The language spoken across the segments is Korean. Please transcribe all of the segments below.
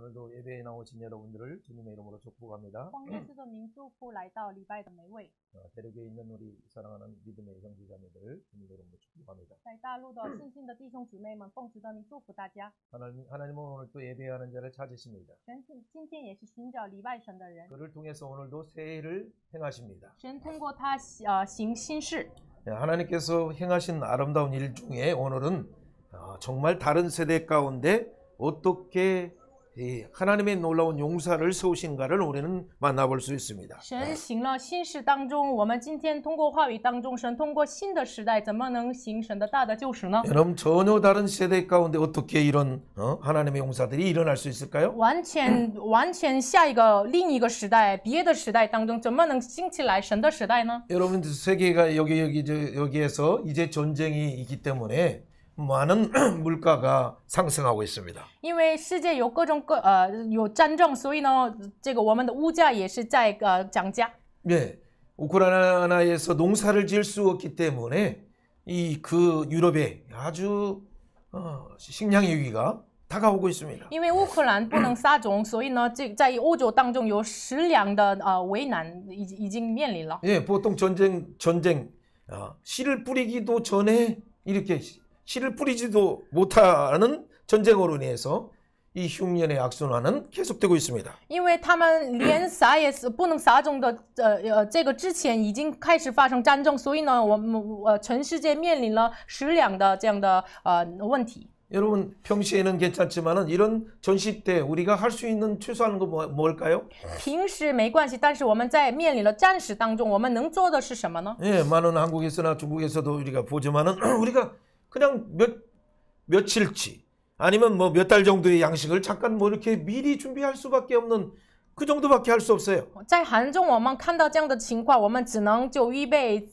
오늘도 예배에 나오신 여러분들을 주님의 이름으로 축복합니다. 奉耶稣的名祝福来到礼拜的每位， 대륙에 있는 우리 사랑하는 믿음의 형제자매들 주님의 이름으로 축복합니다. 在大陆的信心的弟兄姊妹们，奉主的名祝福大家。 하나님은 오늘 또 예배하는 자를 찾으십니다. 神今天也是寻找礼拜神的人， 그를 통해서 오늘도 새해를 행하십니다. 神通过他行新事。 하나님께서 행하신 아름다운 일 중에 오늘은 정말 다른 세대 가운데 어떻게 하나님의 놀라운 용사를 세우신가를 우리는 만나볼 수 있습니다. 神行了新事当中，我们今天通过话语当中，神通过新的时代，怎么能行神的大的救赎呢？ 여러분 전혀 다른 세대 가운데 어떻게 이런 하나님의 용사들이 일어날 수 있을까요? 完全下一个另一个时代，别的时代当中，怎么能兴起来神的时代呢？ 여러분 세계가 여기에서 이제 전쟁이 있기 때문에 많은 물가가 상승하고 있습니다. 因为世界有有战争，所以呢，这个我们的物价也是在涨价。 네, 우크라이나에서 농사를 지을 수 없기 때문에 그 유럽에 아주 식량 위기가 다가오고 있습니다. 因为乌克兰不能撒种，所以呢，在欧洲当中有食粮的为难，已经面临了。 예, 보통 전쟁 씨를 뿌리기도 전에 이렇게 씨를 뿌리지도 못하는 전쟁으로 인해서 이 흉년의 악순환은 계속되고 있습니다. 因为他们连撒也不能撒种的这个之前已经开始发生战争，所以呢，我们全世界面临了食粮的这样的问题。 여러분 평시에는 괜찮지만은 이런 전시 때 우리가 할 수 있는 최소한 거 뭘까요? 平时没关系，但是我们在面临了战时当中，我们能做的是什么呢？ 예, 많은 한국에서나 중국에서도 우리가 보지만은 우리가 그냥 며칠치 아니면 뭐 몇 달 정도의 양식을 잠깐 뭐 이렇게 미리 준비할 수밖에 없는 그 정도밖에 할 수 없어요. 在韩中，我们看到这样的情况，我们只能就预备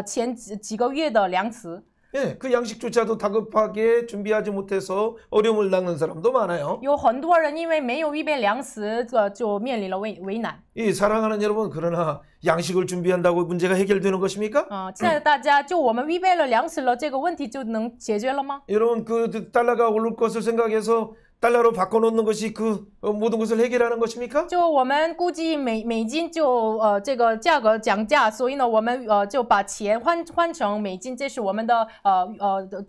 前几个月的粮食。 예, 그 양식조차도 다급하게 준비하지 못해서 어려움을 당하는 사람도 많아요. 有很多人因为没有预备粮食，就面临了为难。 이 사랑하는 여러분, 그러나 양식을 준비한다고 문제가 해결되는 것입니까? 亲爱的大家，就我们预备了粮食了，这个问题就能解决了吗？ 여러분 그 달러가 오를 것을 생각해서 달러로 바꿔놓는 것이 그 모든 것을 해결하는 것입니까? 就我们估计美金就这个价格涨价，所以呢，我们就把钱换成美金，这是我们的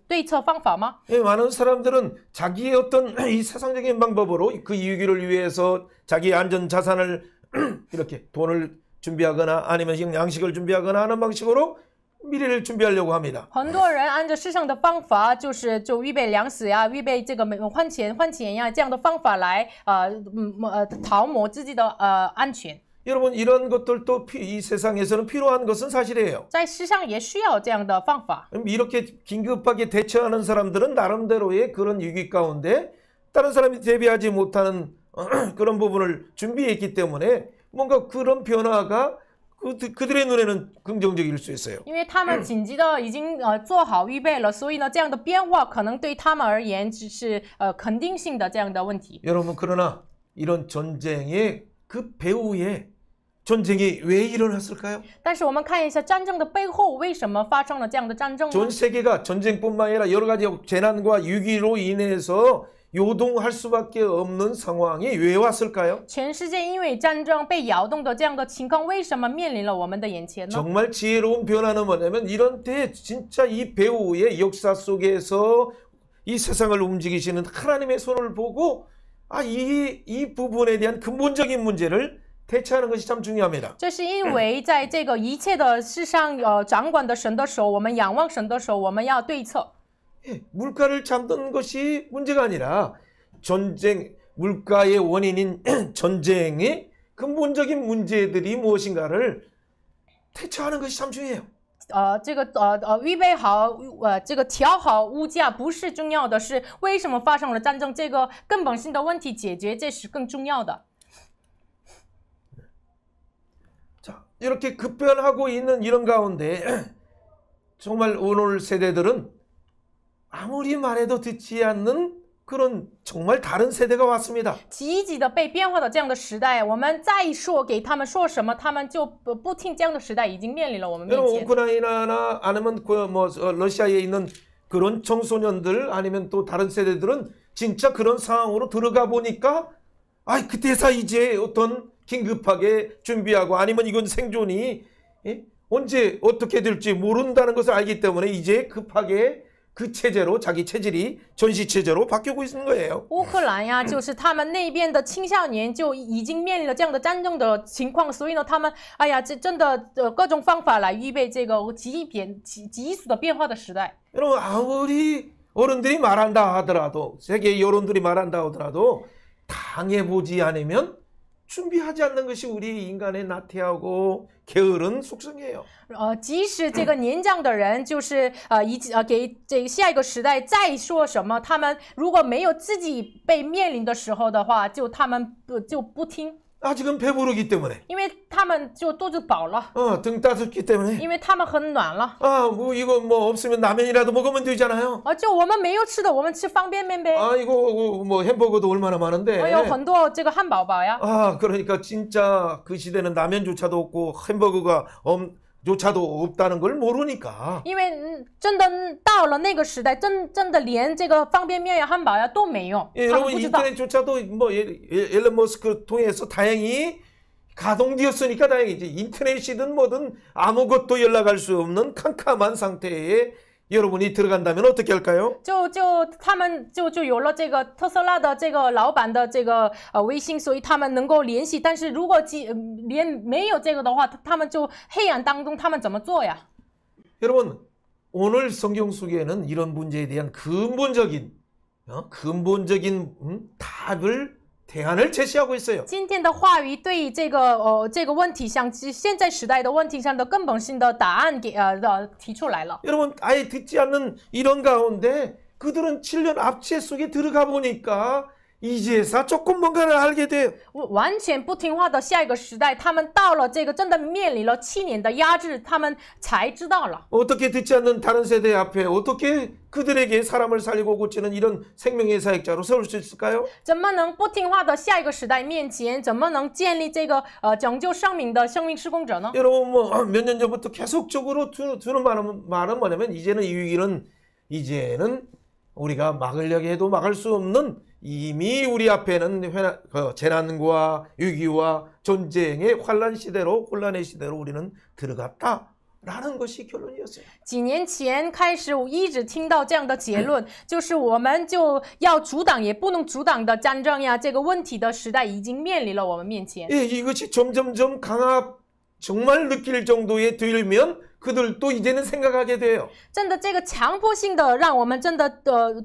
对策方法吗？ 예, 많은 사람들은 자기의 어떤 이 세상적인 방법으로 그 이유기를 위해서 자기의 안전 자산을 이렇게 돈을 준비하거나 아니면 양식을 준비하거나 하는 방식으로 미래를 준비하려고 합니다. 很多人按照世上的方法，就预备粮食呀，预备这个换钱呀，这样的方法来逃谋自己的安全。 여러분 이런 것들도 이 세상에서는 필요한 것은 사실이에요. 在世上也需要这样的方法。 이렇게 긴급하게 대처하는 사람들은 나름대로의 그런 위기 가운데 다른 사람이 대비하지 못하는 그런 부분을 준비했기 때문에 뭔가 그런 변화가 그들의 눈에는 긍정적일 수 있어요. 因为他们紧急的已经做好预备了，所以呢，这样的变化可能对他们而言只是肯定性的这样的问题。 여러분 그러나 이런 전쟁의 그 배후에 전쟁이 왜 일어났을까요? 但是我们看一下战争的背后，为什么发生了这样的战争呢？ 전 세계가 전쟁뿐만 아니라 여러 가지 재난과 위기로 인해서 요동할 수밖에 없는 상황이 왜 왔을까요? 全世界因为战争被摇动的这样的情况，为什么面临了我们的眼前呢？ 정말 지혜로운 변화는 뭐냐면 이런 때 진짜 이 배후의 역사 속에서 이 세상을 움직이시는 하나님의 손을 보고 이 부분에 대한 근본적인 문제를 대처하는 것이 참 중요합니다. 这是因为在这个一切的世上掌管的神的手，我们仰望神的手，我们要对策。 물가를 잡는 것이 문제가 아니라 물가의 원인인 전쟁의 근본적인 문제들이 무엇인가를 대처하는 것이 참 중요해요. 预备好这个调好物价不是重要的，是为什么发生了战争这个根本性的问题解决，这是更重要的。 자, 이렇게 급변하고 있는 이런 가운데 정말 오늘 세대들은 아무리 말해도 듣지 않는 그런 정말 다른 세대가 왔습니다. 积极的被变化的这样的时代，我们再说给他们说什么，他们就不听这样的时代已经面临了我们面前。 우크라이나나 아니면 러시아에 있는 그런 청소년들 아니면 또 다른 세대들은 진짜 그런 상황으로 들어가 보니까 아, 그때서 이제 어떤 긴급하게 준비하고 아니면 이건 생존이 언제 어떻게 될지 모른다는 것을 알기 때문에 이제 급하게 그 체제로 자기 체질이 전시 체제로 바뀌고 있는 거예요. 乌克兰呀，就是他们那边的青少年就已经面临了这样的战争的情况，所以呢，他们哎呀，这真的各种方法来预备这个急速的变化的时代。 여러분 아무리 어른들이 말한다 하더라도 세계 여론들이 말한다 하더라도 당해보지 않으면 준비하지 않는 것이 우리 인간의 나태하고 게으른 속성이에요. 即使这个年长的人，就是给这个下一个时代再说什么，他们如果没有自己被面临的时候的话，他们就不听， 아직은 배부르기 때문에 因为他们就肚子饱了， 등 따숩기 때문에 因为他们很暖了。 뭐 이거 뭐 없으면 라면이라도 먹으면 되잖아요. 就我们没有吃的，我们吃方便面呗。 이거 뭐 햄버거도 얼마나 많은데. 有很多这个汉堡包呀。 그러니까 진짜 그 시대는 라면조차도 없고 햄버거가 조차도 없다는 걸 모르니까. 因为真的到了那个时代，真的连这个方便面呀、汉堡呀都没有。 여러분 인터넷조차도 뭐 앨런 머스크 통해서 다행히 가동되었으니까 다행이지. 인터넷이든 뭐든 아무것도 연락할 수 없는 캄캄한 상태에 여러분이 들어간다면 어떻게 할까요? 他们就有了这个特斯拉的这个老板的这个微信，所以他们能够联系。但是如果连没有这个的话，他们就黑暗当中，他们怎么做呀？ 여러분 오늘 성경 속에는 이런 문제에 대한 근본적인 답을 대안을 제시하고 있어요. 今天的话语对这个问题上，现在时代的问题上的根本性的答案提出来了。 여러분 아예 듣지 않는 이런 가운데 그들은 7년 압제 속에 들어가 보니까 이제서 조금 뭔가를 알게 돼요. 完全不听话的下一个时代，他们到了这个真的面临了7年的压制，他们才知道了。 어떻게 듣지 않는 다른 세대 앞에 어떻게 그들에게 사람을 살리고 고치는 이런 생명의 사역자로 세울 수 있을까요? 怎么能不听话的下一个时代面前，怎么能建立这个拯救生命的生命施工者呢？ 여러분 뭐 몇 년 전부터 계속적으로 두는 말은 뭐냐면 이제는 이 위기는 이제는 우리가 막으려고 해도 막을 수 없는 이미 우리 앞에는 재난과 위기와 전쟁의 혼란의 시대로 우리는 들어갔다라는 것이 결론이었어요. 几年前开始，我一直听到这样的结论，就是我们就要阻挡也不能阻挡的战争呀，这个问题的时代已经面临了我们面前。 예, 이것이 점점점 정말 느낄 정도에 들면 그들도 이제는 생각하게 돼요. 真的，这个强迫性的让我们真的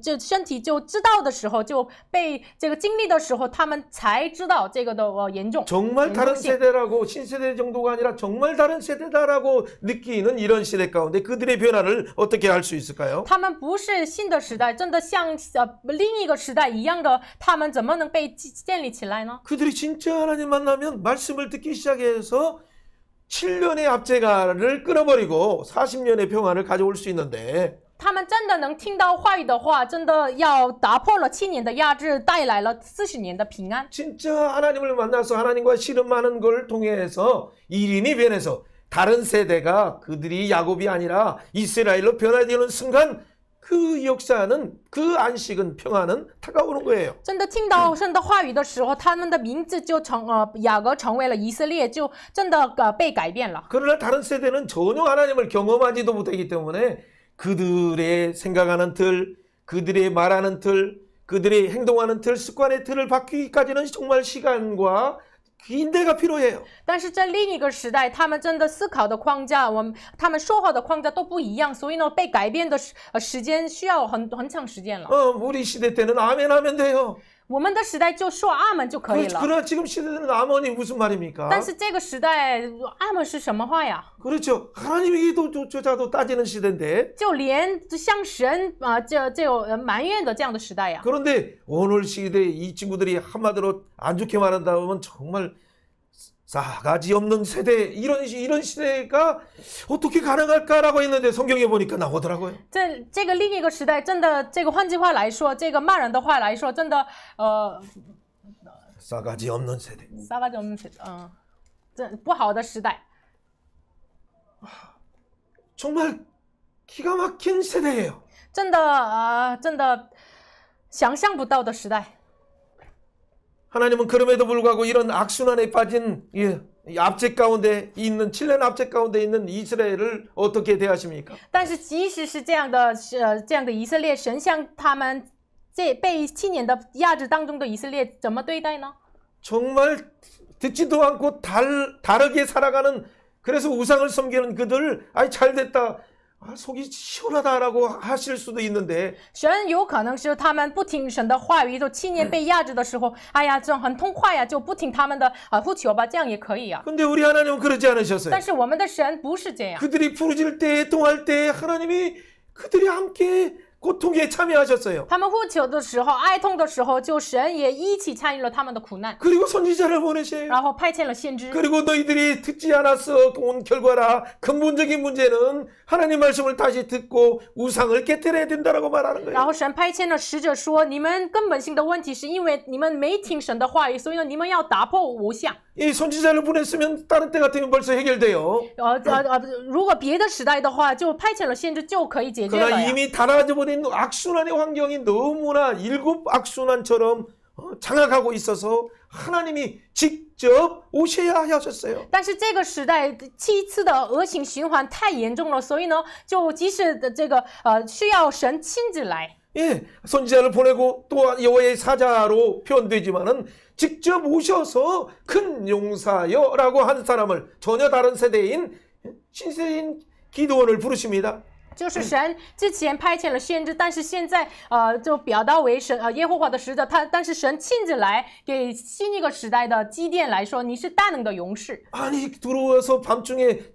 就身体就知道的时候，就被这个经历的时候，他们才知道这个的严重。 정말 다른 세대라고 신세대 정도가 아니라 정말 다른 세대다라고 느끼는 이런 시대 가운데 그들의 변화를 어떻게 할 수 있을까요? 他们不是新的时代，真的像另一个时代一样的，他们怎么能被建立起来呢？ 그들이 진짜 하나님 만나면 말씀을 듣기 시작해서 7년의 압제가를 끊어버리고 40년의 평안을 가져올 수 있는데 他们真的能听到话语的话，真的要打破了7年的压制，带来了40年的平安。 진짜 하나님을 만나서 하나님과 씨름하는 걸 통해서 일인이 변해서 다른 세대가 그들이 야곱이 아니라 이스라엘로 변화되는 순간 그 역사는 그 안식은 평안은 다가오는 거예요. 真的听到神的话语的时候，他们的名字就雅各成为了以色列，就真的被改变了。 그러나 다른 세대는 전혀 하나님을 경험하지도 못하기 때문에 그들의 생각하는 틀, 그들의 말하는 틀, 그들의 행동하는 틀, 습관의 틀을 바뀌기까지는 정말 시간과 긴 데가 필요해요. 但是在另一个时代，他们真的思考的框架，他们说话的框架都不一样，所以呢，被改变的时间需要很长时间了。 우리 시대 때는 아멘 하면 돼요. 我们的时代就说阿门就可以了。 그러나 지금 시대는 아멘이 무슨 말입니까? 但是这个时代，阿门是什么话呀？ 그렇죠. 하나님에게조차도 따지는 시대인데. 就连向神这埋怨的这样的时代呀。 그런데 오늘 시대에 이 친구들이 한마디로 안 좋게 말한다면 정말 싸가지 없는 세대 이런 시대가 어떻게 가능할까라고 했는데 성경에 보니까 나오더라고요. 这个另一个时代，真的这个换句话来说，这个骂人的话来说，真的싸가지 없는 세대. 싸가지 없는 세대，这不好的时代。 정말 기가 막힌 세대예요. 真的真的想象不到的时代。 하나님은 그럼에도 불구하고 이런 악순환에 빠진 이 압제 가운데 있는 7년 압제 가운데 있는 이스라엘을 어떻게 대하십니까? 但是即使是这样的以色列，神向他们被7年的压制当中的以色列怎么对待呢？ 정말 듣지도 않고 다르게 살아가는 그래서 우상을 섬기는 그들 잘 됐다. 속이 시원하다라고 하실 수도 있는데 神有可能是他们不听神的话语，就7年被压制的时候，哎呀，这很痛快呀，就不听他们的呼求吧，这样也可以啊。 근데 우리 하나님은 그러지 않으셨어요. 但是我们的神不是这样， 그들이 부르짖을 때 통할 때 하나님이 그들이 함께 고통에 참여하셨어요. 他们呼求的时候、哀痛的时候，就神也一起参与了他们的苦难， 그리고 선지자를 보내셔요. 然后派遣了先知。 그리고 너희들이 듣지 않았어 온 결과라 근본적인 문제는 하나님 말씀을 다시 듣고 우상을 깨뜨려야 된다라고 말하는 然 거예요. 后神派遣了使者说：“你们根本性的问题是因为你们没听神的话语，所以呢，你们要打破偶像。 이 선지자를 보냈으면 다른 때 같으면 벌써 해결돼요. 如果别的时代的话，就派遣了先知就可以解决了 그러나 呀。 이미 달아져버린 악순환의 환경이 너무나 7 악순환처럼 장악하고 있어서 하나님이 직접 오셔야 하셨어요. 但是这个时代7次的恶性循环太严重了，所以呢，就即使的这个需要神亲自来。 예, 선지자를 보내고 또한 여호와의 사자로 표현되지만은 직접 오셔서 큰 용사여라고 한 사람을 전혀 다른 세대인 신세인 기드온을 부르십니다. 就是神之前派遣了先知，但是现在就表达为神耶和华的使者，但是神亲自来给新一个时代的基甸来说，你是大能的勇士。 아니 들어와서 밤중에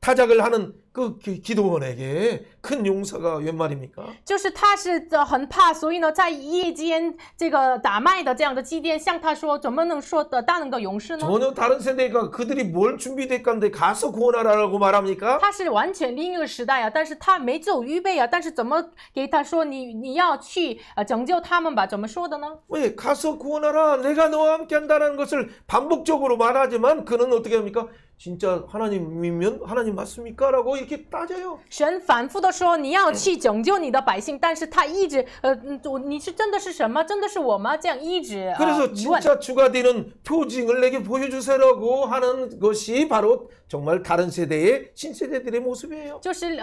타작을 하는 그 기드온에게 큰 용사가 웬 말입니까? 就是他是很怕，所以呢，在夜间这个打麦的这样的基甸向他说，怎么能说的大能的勇士呢？ 전혀 다른 세대가 그들이 뭘 준비됐건데 가서 구원하라고 말합니까? 他是完全另一个时代啊，但是他没做预备啊，但是怎么给他说你要去拯救他们吧？怎么说的呢？ 왜 가서 구원하라 내가 너와 함께 한다는 것을 반복적으로 말하지만 그는 어떻게 합니까? 진짜 하나님이면 하나님 맞습니까? 라고 이렇게 따져요. 神反复的说你要去拯救你的百姓，但是他一直你是真的是什么？真的是我吗？这样一直 그래서 疑问。 진짜 주가 되는 표징을 내게 보여주세요라고 하는 것이 바로 정말 다른 세대의 신세대들의 모습이에요. 就是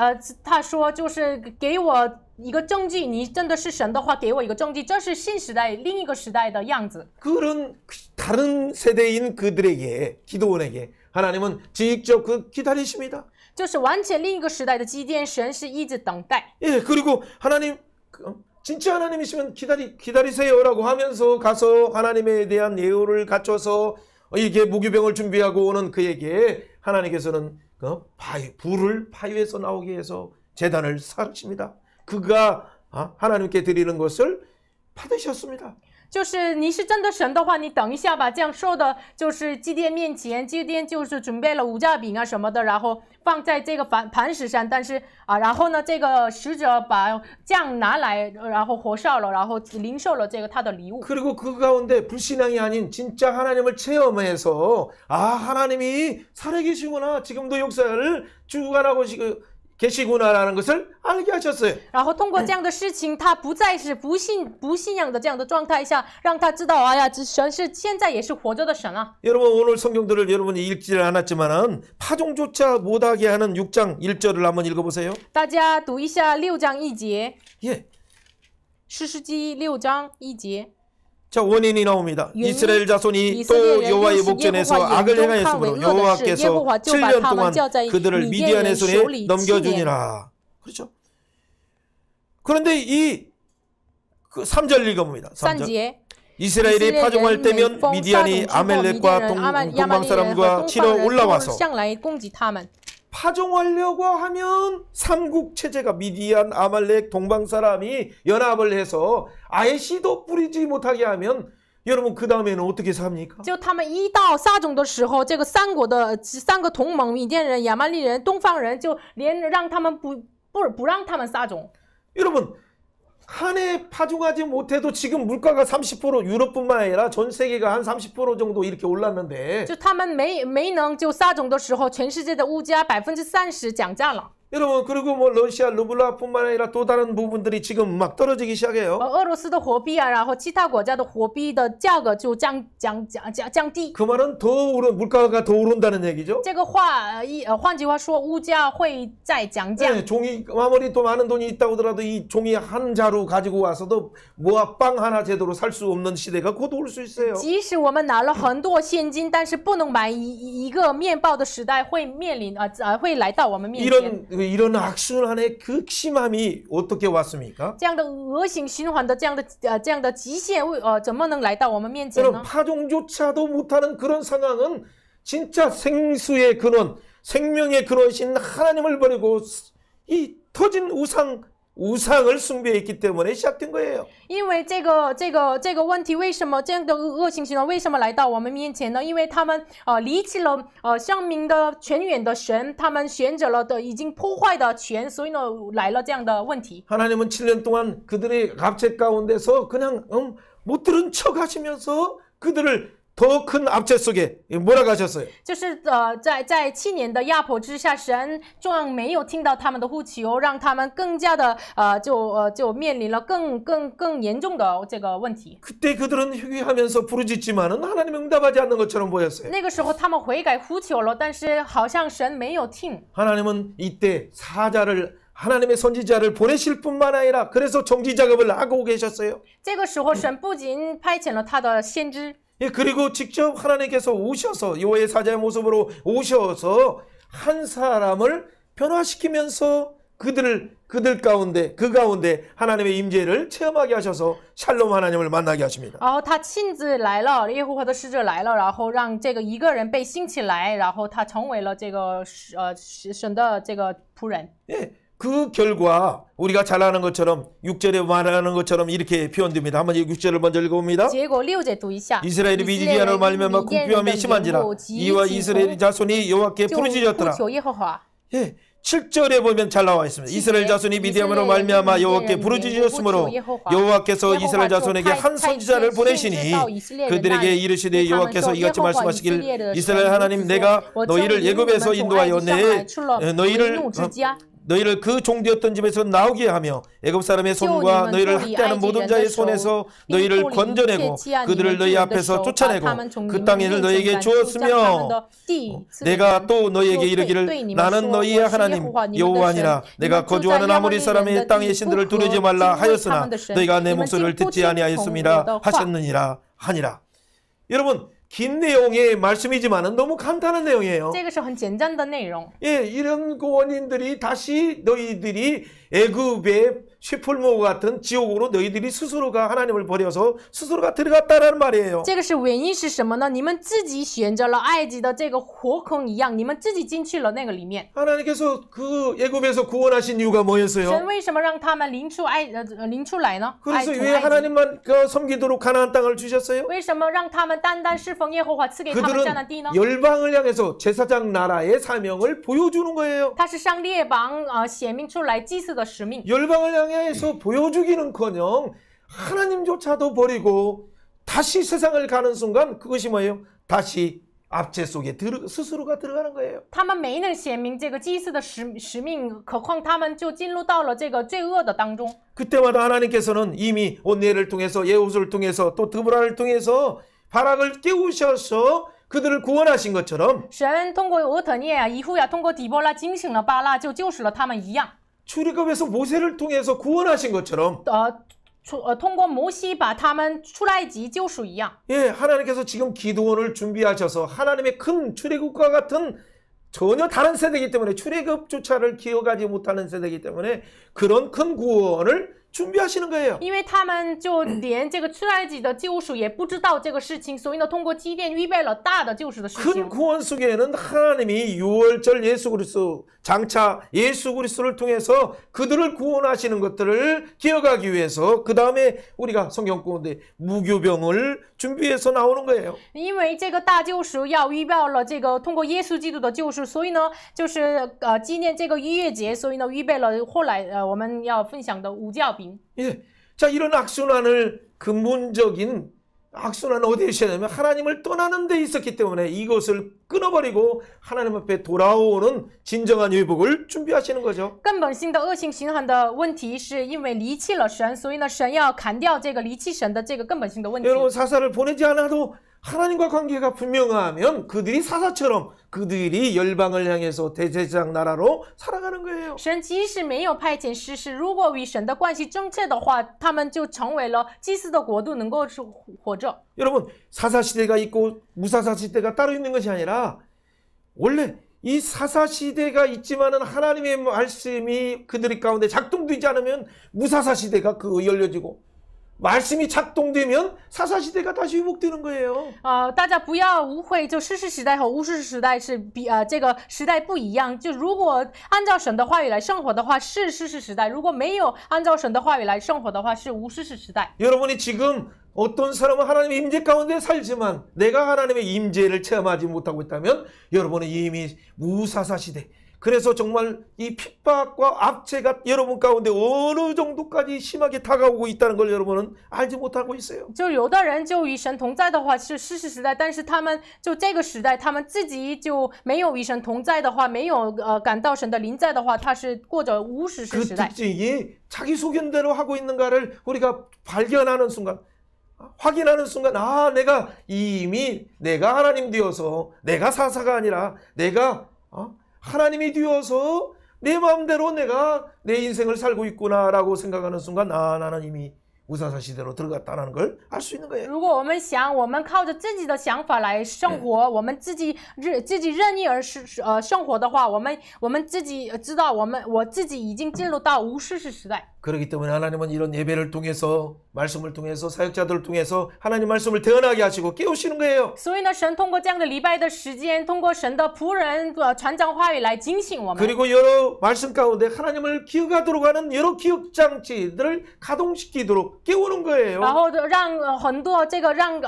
他说就是给我一个证据，你真的是神的话，给我一个证据，这是新时代另一个时代的样子。 그런 다른 세대인 그들에게 기도원에게 하나님은 직접 기다리십니다. 就是完全另一个时代的基甸，神是一直等待。 예, 그리고 하나님 진짜 하나님이시면 기다리세요라고 하면서 가서 하나님에 대한 예우를 갖춰서 이렇게 무기병을 준비하고 오는 그에게 하나님께서는 불을 파유해서 나오게 해서 제단을 쌓으십니다. 그가 하나님께 드리는 것을 받으셨습니다. 就是你是真的神的话，你等一下吧。这样说的，就是基甸面前，基甸就是准备了五架饼啊什么的，然后放在这个磐石上。但是然后呢，这个使者把酱拿来，然后火烧了，然后领受了这个他的礼物。 그리고 그 가운데 불신앙이 아닌 진짜 하나님을 체험해서 하나님이 살아계시구나 지금도 역사를 주관하고 계시구나라는 것을 알게 하셨어요. 然后通过这样的事情，他不再是不信仰的这样的状态下，让他知道，哎呀，神是现在也是活着的神啊。 여러분 오늘 성경들을 여러분이 읽지를 않았지만은 파종조차 못하게 하는 6장 1절을 한번 읽어보세요. 大家读一下6章1节， 예, 士师记6章1节。 자 원인이 나옵니다. 이스라엘 자손이 以色列 또 人 여호와의 又是耶 목전에서 和华 악을 眼中看为 행하였으므로 恶的事，耶和 여호와께서 华就把 7년 他们 동안 交在 그들을 米甸人 미디안의 手 손에 里7年。 넘겨주니라. 그렇죠? 그런데 이 3절 읽어봅니다. 3 3절. 节。 이스라엘이 파종할 때면 미디안이 아멜렉과 동방 사람과 치러 올라와서 向来攻击他们。 파종하려고 하면 삼국 체제가 미디안, 아말렉, 동방 사람이 연합을 해서 아예 씨도 뿌리지 못하게 하면 여러분 그 다음에는 어떻게 삽니까? 就他们一到撒种的时候，这个三国的3个同盟，米甸人、亚玛力人、东方人，就连让他们不让他们撒种。 여러분 한 해 파종하지 못해도 지금 물가가 30% 유럽뿐만 아니라 전 세계가 한 30% 정도 이렇게 올랐는데 就他们没能就撒种的时候，全世界的物价30%降价了。 여러분 그리고 뭐 러시아 루블라뿐만 아니라 또 다른 부분들이 지금 막 떨어지기 시작해요. 俄罗斯的货币啊，然后其他国家的货币的价格就降低。 그 말은 더 오른 물가가 더 오른다는 얘기죠. 这个话，换句话说，物价会再降价。 네, 종이 아무리 또 많은 돈이 있다고 하더라도 이 종이 한 자루 가지고 와서도 뭐와 빵 하나 제대로 살 수 없는 시대가 곧 올 수 있어요. 即使我们拿了很多现金，但是不能买一个面包的时代会面临会来到我们面前。 이런 악순환의 극심함이 어떻게 왔습니까? 这样的恶性循环的这样的极限，怎么能来到我们面前 여러분 呢？ 파종조차도 못하는 그런 상황은 진짜 생수의 근원, 생명의 근원이신 하나님을 버리고 이 터진 우상을 숭배했기 때문에 시작된 거예요. 因为这个问题，为什么这样的恶性循环为什么来到我们面前呢？因为他们离弃了生命的泉源的神，他们选择了已经破坏的权，所以呢来了这样的问题。 하나님은 7년 동안 그들의 압제 가운데서 그냥 못 들은 척 하시면서 그들을 더 큰 압제 속에 몰아가셨어요. 就是在7年的压迫之下，神这样没有听到他们的呼求，让他们更加的就面临了更严重的这个问题。 그때 그들은 회개하면서 부르짖지만은 하나님 응답하지 않는 것처럼 보였어요. 那个时候他们悔改呼求了，但是好像神没有听。 하나님은 이때 사자를 하나님의 선지자를 보내실 뿐만 아니라 그래서 정지 작업을 하고 계셨어요. 这个时候，神不仅派遣了他的先知。 예, 그리고 직접 하나님께서 오셔서 여호와의 사자의 모습으로 오셔서 한 사람을 변화시키면서 그들 가운데 그 가운데 하나님의 임재를 체험하게 하셔서 샬롬 하나님을 만나게 하십니다. 然后他亲自来了，耶和华的使者来了，然后让这个一个人被兴起来，然后他成为了这个神的这个仆人。 예, 그 결과 우리가 잘 아는 것처럼 6절에 말하는 것처럼 이렇게 표현됩니다. 한번 6절을 먼저 읽어봅니다. 结果6节读一下。 이스라엘이 미디안으로 말미암아 궁핍함이 심한지라 이와 이스라엘 자손이 여호와께 부르짖었더라. 呼求耶和华。 예, 7절에 보면 잘 나와 있습니다. 이스라엘 자손이 미디안으로 말미암아 여호와께 부르짖었으므로 여호와께서 이스라엘 자손에게 한 선지자를 보내시니 그들에게 이르시되 여호와께서 이같이 말씀하시길 이스라엘 하나님 내가 너희를 애굽에서 인도하여 너희를 그 종되었던 집에서 나오게 하며 애굽 사람의 손과 너희를 학대하는 모든 자의 손에서 너희를 건져내고 그들을 너희 앞에서 쫓아내고 그 땅을 너희에게 주었으며 내가 또 너희에게 이르기를 나는 너희의 하나님 여호와니라 내가 거주하는 아모리 사람의 땅의 신들을 두르지 말라 하였으나 너희가 내 목소리를 듣지 아니하였음이라 하셨느니라 하니라. 여러분 긴 내용의 말씀이지만은 너무 간단한 내용이에요. 这个是很简单的内容。 예, 이런 원인들이 다시 너희들이 애굽의 쇠풀무 같은 지옥으로 너희들이 스스로가 하나님을 버려서 스스로가 들어갔다라는 말이에요. 这个是原因是什么呢？你们自己选择了埃及的这个火坑一样，你们自己进去了那个里面。 하나님께서 그 애굽에서 구원하신 이유가 神 뭐였어요? 为什么让他们领出来呢？ 그래서 왜 하나님만 섬기도록 가나안 땅을 주셨어요? 为什么让他们单单侍奉耶和华赐给他们迦南地呢？ 그들은 열방을 향해서 제사장 나라의 사명을 보여주는 거예요. 他是向列邦显明出来祭祀的使命。 열방을 향해서 보여주기는커녕 하나님조차도 버리고 다시 세상을 가는 순간 그것이 뭐예요? 다시 압제 속에 스스로가 들어가는 거예요. 他们没能显明这个祭祀的使命，何况他们就进入到了这个罪恶的当中。 그때마다 하나님께서는 이미 온니엘을 통해서 예후스를 통해서 또 드보라를 통해서 바락을 깨우셔서 그들을 구원하신 것처럼 神通过俄特涅以弗雅通过底波拉警醒了巴拉，就救赎了他们一样。 출애굽에서 모세를 통해서 구원하신 것처럼 通过摩西把他们出埃及救赎一样。 예, 하나님께서 지금 기도원을 준비하셔서 하나님의 큰 출애굽과 같은 전혀 다른 세대이기 때문에 출애굽조차를 기억하지 못하는 세대이기 때문에 그런 큰 구원을 준비하시는 거예요. 因为他们就连这个出埃及的救赎也不知道这个事情，所以呢，通过祭奠预备了大的救赎的事 큰 情。 구원 속에는 하나님이 6월절 예수 그리스도 장차 예수 그리스도를 통해서 그들을 구원하시는 것들을 기억하기 위해서 그 다음에 우리가 성경 가운데 무교병을 준비해서 나오는 거예요. 因为这个大救赎要预备了这个通过耶稣基督的救赎，所以呢，就是纪念这个逾越节，所以呢，预备了后来我们要分享的五教饼。 예, 자 이런 악순환을 근본적인 악순환은 어디에 있었냐면 하나님을 떠나는 데 있었기 때문에 이것을 끊어버리고 하나님 앞에 돌아오는 진정한 회복을 준비하시는 거죠. 根本性的恶性循环的问题是因为离弃了神，所以呢，神要砍掉这个离弃神的这个根本性的问题。 여러분 사사를 보내지 않아도 하나님과 관계가 분명하면 그들이 사사처럼 그들이 열방을 향해서 대제사장 나라로 살아가는 거예요. 神即使没有派遣施事，如果与神的关系正确的话，他们就成为了祭司的国度，能够活着。 여러분 사사 시대가 있고 무사사 시대가 따로 있는 것이 아니라 원래 이 사사 시대가 있지만은 하나님의 말씀이 그들 가운데 작동되지 않으면 무사사 시대가 열려지고 말씀이 작동되면 사사 시대가 다시 회복되는 거예요. 大家不要误会，就士师时代和巫师时代是这个时代不一样。就如果按照神的话语来生活的话，是士师时代；如果没有按照神的话语来生活的话，是无士师时代。 여러분이 지금 어떤 사람은 하나님의 임재 가운데 살지만 내가 하나님의 임재를 체험하지 못하고 있다면 여러분은 이미 무사사 시대. 그래서 정말 이 핍박과 압제가 여러분 가운데 어느 정도까지 심하게 다가오고 있다는 걸 여러분은 알지 못하고 있어요. 就有的人就与神同在的话是士师时代，但是他们就这个时代，他们自己就没有与神同在的话，没有感到神的临在的话，他是过着无士师 그 时代。 특징이 자기 소견대로 하고 있는가를 우리가 발견하는 순간 확인하는 순간 내가 이미 내가 하나님 되어서 내가 사사가 아니라 내가 하나님이 되어서 내 마음대로 내가 내 인생을 살고 있구나라고 생각하는 순간 나는 이미 무사사 시대로 들어갔다는 걸 알 수 있는 거예요. 如果我们想，我们靠着自己的想法来生活，我们自己任意而生活的话，我们自己知道，我自己已经进入到无士师时代。 그렇기 때문에 하나님은 이런 예배를 통해서 말씀을 통해서 사역자들을 통해서 하나님 말씀을 대언하게 하시고 깨우시는 거예요. 所以呢，神通过这样的礼拜的时间，通过神的仆人传讲话语来警醒我们。 그리고 여러 말씀 가운데 하나님을 기억하도록 하는 여러 기억 장치들을 가동시키도록 깨우는 거예요. 然后让很多这个让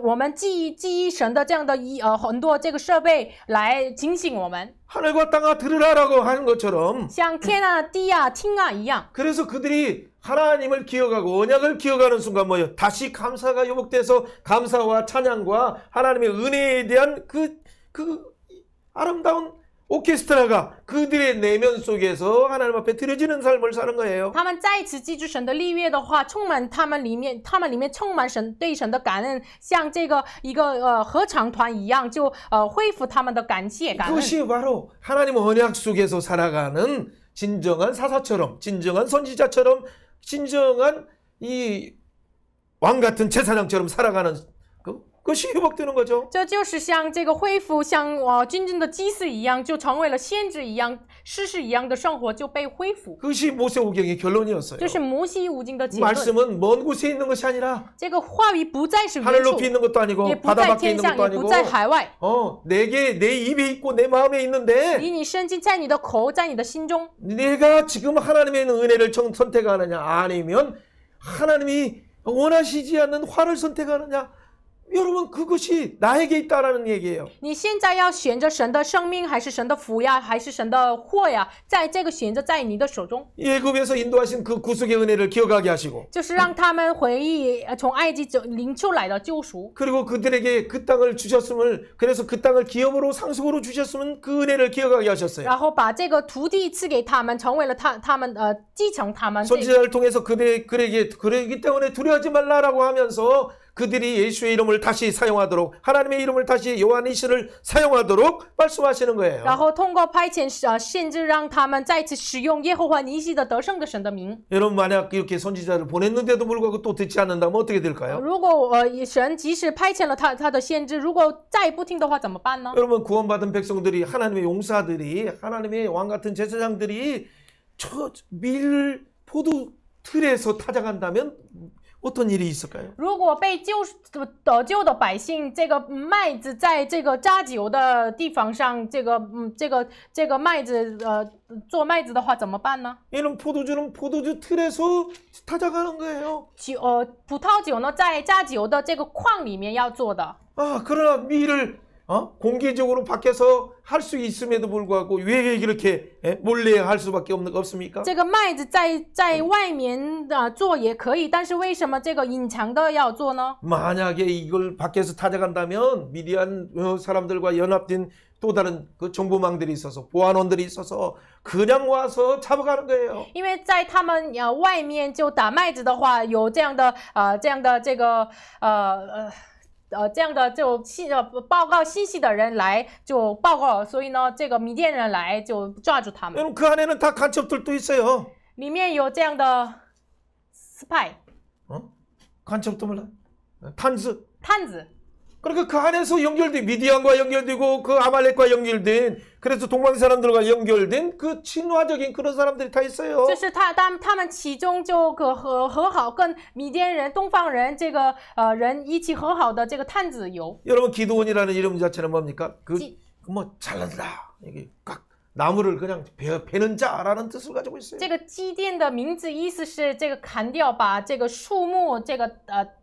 我们记忆神的这样的很多这个设备来警醒我们， 하늘과 땅아 들으라라고 하는 것처럼 像天啊、地啊、听啊一样。 그래서 그들이 하나님을 기억하고 언약을 기억하는 순간 뭐예요? 다시 감사가 회복돼서 감사와 찬양과 하나님의 은혜에 대한 그 아름다운 오케스트라가 그들의 내면 속에서 하나님 앞에 드려지는 삶을 사는 거예요. 他们再一次记住神的立约的话，充满他们里面充满神对神的感恩，像这个一个合唱团一样，就恢复他们的感谢感恩。 그것이 바로 하나님 언약 속에서 살아가는 진정한 사사처럼, 진정한 선지자처럼, 진정한 이 왕 같은 제사장처럼 살아가는 그것이 회복되는 거죠. 这就是像这个恢复，像真正的祭司一样，就成为了先知一样、士师一样的生活就被恢复。 그것이 모세오경의 결론이었어요. 这是摩西五经的结论。 말씀은 먼 곳에 있는 것이 아니라 这个话语不再是远 하늘 处， 높이 있는 것도 也 아니고 不 바다 在 밖에 天 있는 上， 것도 也不 아니고 在海外。 내게 내 입에 있고 내 마음에 있는데 离你深近，在你的口，在你的心中。 내가 지금 하나님의 은혜를 선택하느냐 아니면 하나님이 원하시지 않는 화를 선택하느냐 여러분 그것이 나에게 있다라는 얘기예요. 你现在要选择神的生命，还是神的福呀，还是神的祸呀？在这个选择在你的手中， 예굽에서 인도하신 그 구속의 은혜를 기억하게 하시고 就是让他们回忆从埃及领出来的救赎。 그리고 그들에게 그 땅을 주셨음을 그래서 그 땅을 기업으로 상속으로 주셨으면 그 은혜를 기억하게 하셨어요. 然后把这个土地赐给他们，成为了他们继承他们。 선지자를 통해서 그러기 때문에 두려워하지 말라라고 하면서 그들이 예수의 이름을 다시 사용하도록 하나님의 이름을 다시 요한이시를 사용하도록 말씀하시는 거예요. 然后通过派遣先知，让他们再次使用耶和华尼西的得胜的神的名。 여러분 만약 이렇게 선지자를 보냈는데도 불구하고 또 듣지 않는다면 어떻게 될까요? 如果神即使派遣了他的先知，如果再不听的话怎么办呢？ 여러분 구원받은 백성들이 하나님의 용사들이 하나님의 왕 같은 제사장들이 저 밀 포도 틀에서 타작한다면 어떤 일이 있을까요? 如果被得救的百姓，这个麦子在这个榨酒的地方上，这个麦子做麦子的话怎么办呢？ 이런 포도주는 포도주 틀에서 타작하는 거예요. 葡萄酒呢，在榨酒的这个矿里面要做的。 그러나 밀을 공개적으로 밖에서 할 수 있음에도 불구하고 왜 이렇게 몰래 할 수밖에 없습니까? 这个麦子在外面做也可以，但是为什么这个隐藏的要做呢？ 만약에 이걸 밖에서 찾아간다면 미디안 사람들과 연합된 또 다른 그 정보망들이 있어서 보안원들이 있어서 그냥 와서 잡아가는 거예요. 因为在他们外面就打麦子的话，有这样的这样的就报告信息的人来就报告，所以呢，这个米甸人来就抓住他们。 여러분 그 안에는 다 간첩들도 있어요. 里面有这样的 spy 간첩도 몰라. 탄스. 探子。 그러니까 그 안에서 연결된 미디안과 연결되고 그 아말렉과 연결된 그래서 동방 사람들과 연결된 그 친화적인 그런 사람들이 다 있어요. 就是他们其中就和好，跟米甸人、东方人这个人一起和好的这个探子有。 여러분 기드온이라는 이름 자체는 뭡니까? 뭐 잘난다. 이게 꽉 나무를 그냥 베는 자라는 뜻을 가지고 있어요. 这个基甸的名字意思是这个砍掉，把这个树木这个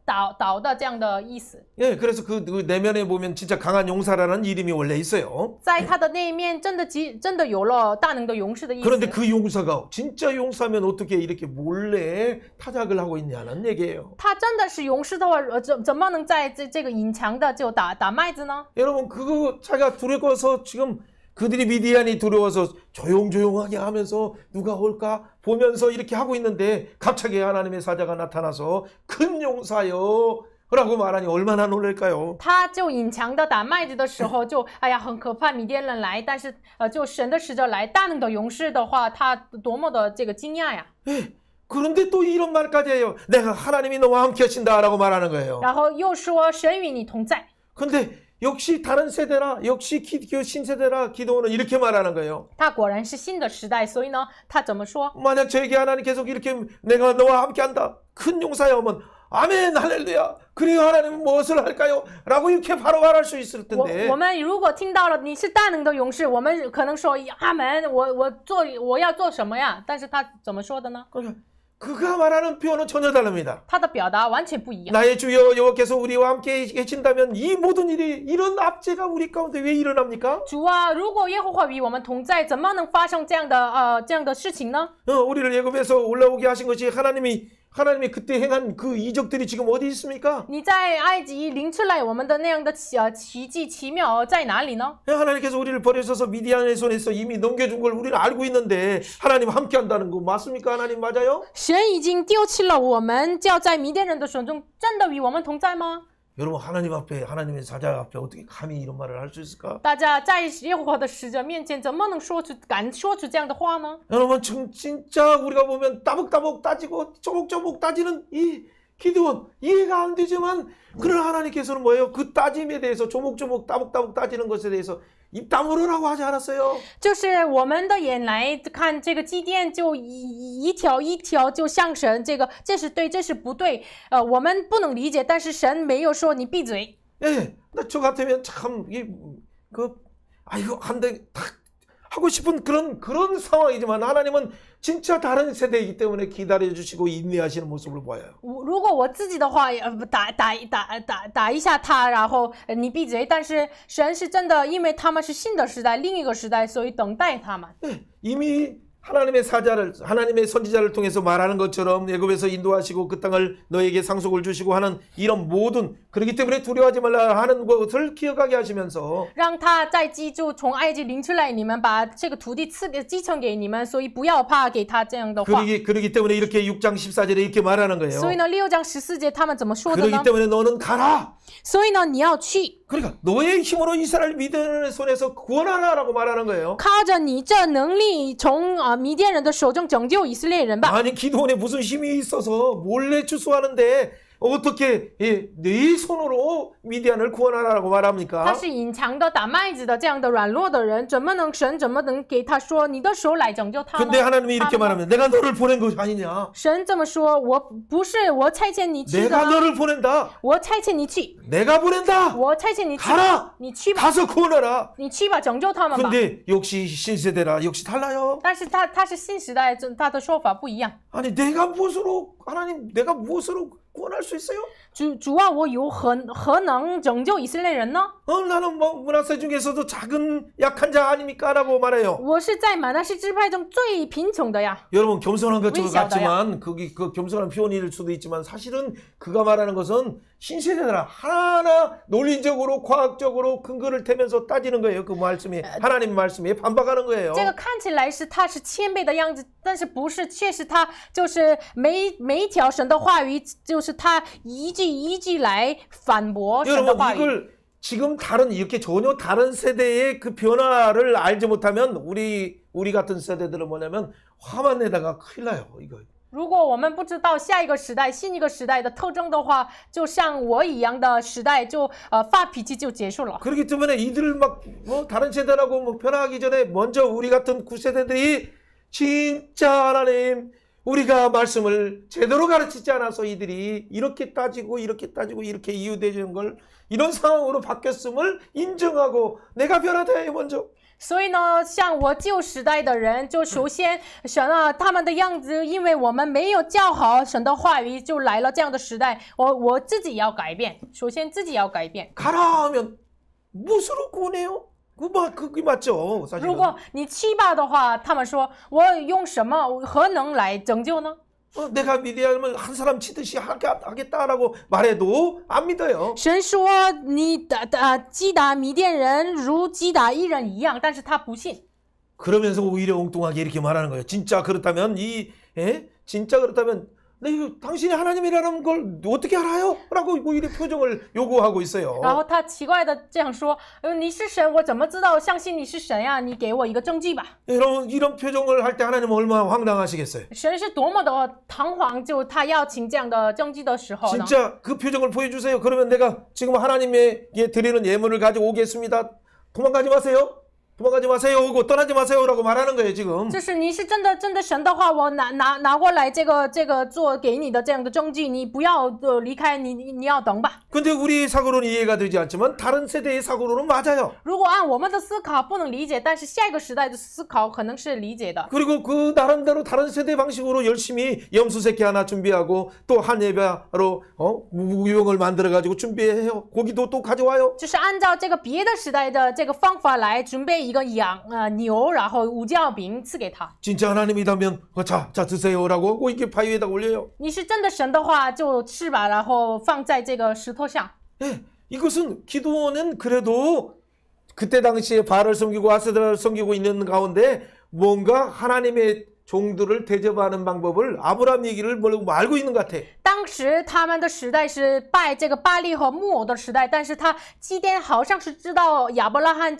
倒的这样的意思。 예, 그래서 그 내면에 보면 진짜 강한 용사라는 이름이 원래 있어요. 在他的那一面真的有了大能的勇士的意思。 그런데 그 용사가 진짜 용사면 어떻게 이렇게 몰래 타작을 하고 있냐는 얘기예요. 他真的是勇士的话，怎么能在这个隐藏的就打麦子呢？ 여러분 그거 자기가 두려워서 지금 그들이 미디안이 두려워서 조용조용하게 하면서 누가 올까 보면서 이렇게 하고 있는데 갑자기 하나님의 사자가 나타나서 큰 용사여 라고 말하니 얼마나 놀랄까요? 他就隐藏的打麦子的时候就哎呀很可怕，米甸人来，但是就神的使者来，大能的勇士的话，他多么的这个惊讶呀！ 예, 그런데 또 이런 말까지 해요. 내가 하나님이 너와 함께 하신다라고 말하는 거예요. 然后又说神与你同在。 근데 역시 다른 세대라 역시 신세대라 기도는 이렇게 말하는 거예요. 他果然是新的时代，所以呢，他怎么说？ 만약 저에게 하나님 계속 이렇게 내가 너와 함께한다. 큰 용사여면 아멘 할렐루야. 그래요 하나님은 무엇을 할까요? 라고 이렇게 바로 말할 수 있을 텐데. 我们如果听到了你是大能的勇士，我们可能说阿门，我要做什么呀？但是他怎么说的呢？ 그가 말하는 표현은 전혀 다릅니다. 他的表达完全不一样。 나의 주여 여호와께서 우리와 함께 계신다면 이 모든 일이 이런 압제가 우리 가운데 왜 일어납니까? 主啊，如果耶和华与我们同在，怎么能发生这样的事情呢？ 우리를 애굽에서 올라오게 하신 것이 하나님이 그때 행한 그 이적들이 지금 어디 있습니까? 你在埃及领出来我们的那样的奇迹奇妙在哪里呢？ 하나님께서 우리를 버리셔서 미디안의 손에서 이미 넘겨준 걸 우리는 알고 있는데 하나님 함께 한다는 거 맞습니까? 하나님 맞아요? 神已经丢弃了我们，交在米甸人的手中，真的与我们同在吗？ 여러분 하나님 앞에 하나님의 사자 앞에 어떻게 감히 이런 말을 할 수 있을까? 大家在耶和华的使者面前，怎么能敢说出这样的话呢？ 여러분 진짜 우리가 보면 따복따복 따지고 쪼목쪼목 따지는 이 기드온 이해가 안 되지만 그러나 하나님께서는 뭐예요? 그 따짐에 대해서 조목조목 따복따복 따지는 것에 대해서 입 다물으라고 하지 않았어요? 就是我们的眼来看这个基甸，就一条一条就像神，这是对，这是不对，我们不能理解，但是神没有说你闭嘴。 예, 나 저 같으면 참 이거 한대 하고 싶은 그런 상황이지만 하나님은 진짜 다른 세대이기 때문에 기다려주시고 인내하시는 모습을 보여요. 如果我自己的话，打一下他，然后你闭嘴。但是神是真的，因为他们是新的时代，另一个时代，所以等待他们。 네, 이미 하나님의 선지자를 통해서 말하는 것처럼 애굽에서 인도하시고 그 땅을 너에게 상속을 주시고 하는 이런 모든 그렇기 때문에 두려워하지 말라 하는 것을 기억하게 하시면서 让他再记住从埃及领出来，你们把这个土地继承给你们，所以不要怕给他这样的话。 그러기 때문에 이렇게 6장 14절에 이렇게 말하는 거예요. 所以呢，6章14节他们怎么说的呢？ 그러기 때문에 너는 가라. 所以呢，你要去， 그러니까 너의 힘으로 이스라엘 미디안의 손에서 구원하라라고 말하는 거예요. 靠着你这能力从米甸人的手中拯救以色列人吧。 아니 기도원에 무슨 힘이 있어서 몰래 추수하는데 어떻게 네 손으로 미디안을 구원하라고 他 말합니까? 是隐藏的打麦子的这样的软弱的人，神怎么能给他说你的手来拯救他呢？ 근데 하나님이 이렇게 말하면 내가 너를 보낸 것이 아니냐? 神这么说，不是我差遣你去 내가 的， 너를 보낸다. 我差遣你去， 내가 보낸다. 我差遣你去， 가라. 你去吧， 가서 구원하라. 你去吧，拯救他们吧。 근데 역시 신세대라 역시 달라요. 但是他是新时代，他的说法不一样。 아니 내가 무엇으로 하나님 내가 무엇으로 구원할 수 있어요? 主啊，我何能拯救以色列人呢？ 나는 뭐 문하세 중에서도 작은 약한 자 아닙니까? 라고 말해요. 我是在马拿西支派中最贫穷的呀。 여러분 겸손한 것 위시하다요. 같지만 그게 그 겸손한 표현일 수도 있지만 사실은 그가 말하는 것은 신세대라 하나하나 논리적으로 과학적으로 근거를 대면서 따지는 거예요. 그 말씀이 하나님 말씀에 반박하는 거예요. 这个看起来是他是谦卑的样子，但是不是，确实他就是每一条神的话语，就是他一句一句来反驳神的 여러분 话语。 이걸 지금 다른 이렇게 전혀 다른 세대의 그 변화를 알지 못하면 우리 같은 세대들은 뭐냐면 화만 내다가 큰일 나요. 이거. 如果我们不知道下一个时代、新一个时代的特征的话，就像我一样的时代就发脾气就结束了。 그렇기 때문에 이들을 막 뭐 다른 세대라고 뭐 변화하기 전에 먼저 우리 같은 구세대들이 진짜 하나님 우리가 말씀을 제대로 가르치지 않아서 이들이 이렇게 따지고 이렇게 이유되는 걸 이런 상황으로 바뀌었음을 인정하고 내가 변화돼야 먼저. 所以呢，像我旧时代的人，就首先神啊，他们的样子，因为我们没有教好神的话语，就来了这样的时代。我自己要改变，首先自己要改变。 가라 하면 무엇으로 구원해요? 그게 맞죠 사실은. 如果你气霸的话，他们说我用什么何能来拯救呢？ 내가 미디어면 한 사람 치듯이 하겠다라고 말해도 안 믿어요. 神说你击打弥甸人如击打一人一样，但是他不信。 그러면서 오히려 엉뚱하게 이렇게 말하는 거예요. 진짜 그렇다면 진짜 그렇다면 당신이 하나님이라는 걸 어떻게 알아요? 라고 오히려 표정을 요구하고 있어요. 然后他奇怪的这样说：“你是神，我怎么知道相信你是神呀？你给我一个证据吧。” 여러분 이런 표정을 할 때 하나님은 얼마나 황당하시겠어요. 神是多么的堂皇，就他要请这样的证据的时候呢？ 진짜 그 표정을 보여주세요. 그러면 내가 지금 하나님에게 드리는 예물을 가지고 오겠습니다. 도망가지 마세요. 도망가지 마세요. 오고 떠나지 마세요라고 말하는 거예요 지금. 就是你是真的神的话，我拿过来这个做给你的这样的证据，你不要离开，你要等吧。 근데 우리 사고로는 이해가 되지 않지만 다른 세대의 사고로는 맞아요. 如果按我们的思考不能理解，但是下一个时代的思考可能是理解的。 그리고 그 나름대로 다른 세대 방식으로 열심히 염소새끼 하나 준비하고 또 한 예배로 무용을 만들어 가지고 준비해요. 고기도 또 가져와요. 就是按照这个别的时代的这个方法来准备一个牛，然后五酵饼赐给他。 진짜 하나님이라면 자 드세요라고 하고 이렇게 바위 위에다 올려요. 你是真的神的话，就吃吧，然后放在这个石头上。 네, 이것은 기도원은 그래도 그때 당시에 바알을 섬기고 아세라를 섬기고 있는 가운데 뭔가 하나님의 종들을 대접하는 방법을 아브라함 얘기를 알고 있는 것 같아. 当时他们的时代是拜这个巴力和木偶的时代，但是他祭奠好像是知道亚伯拉罕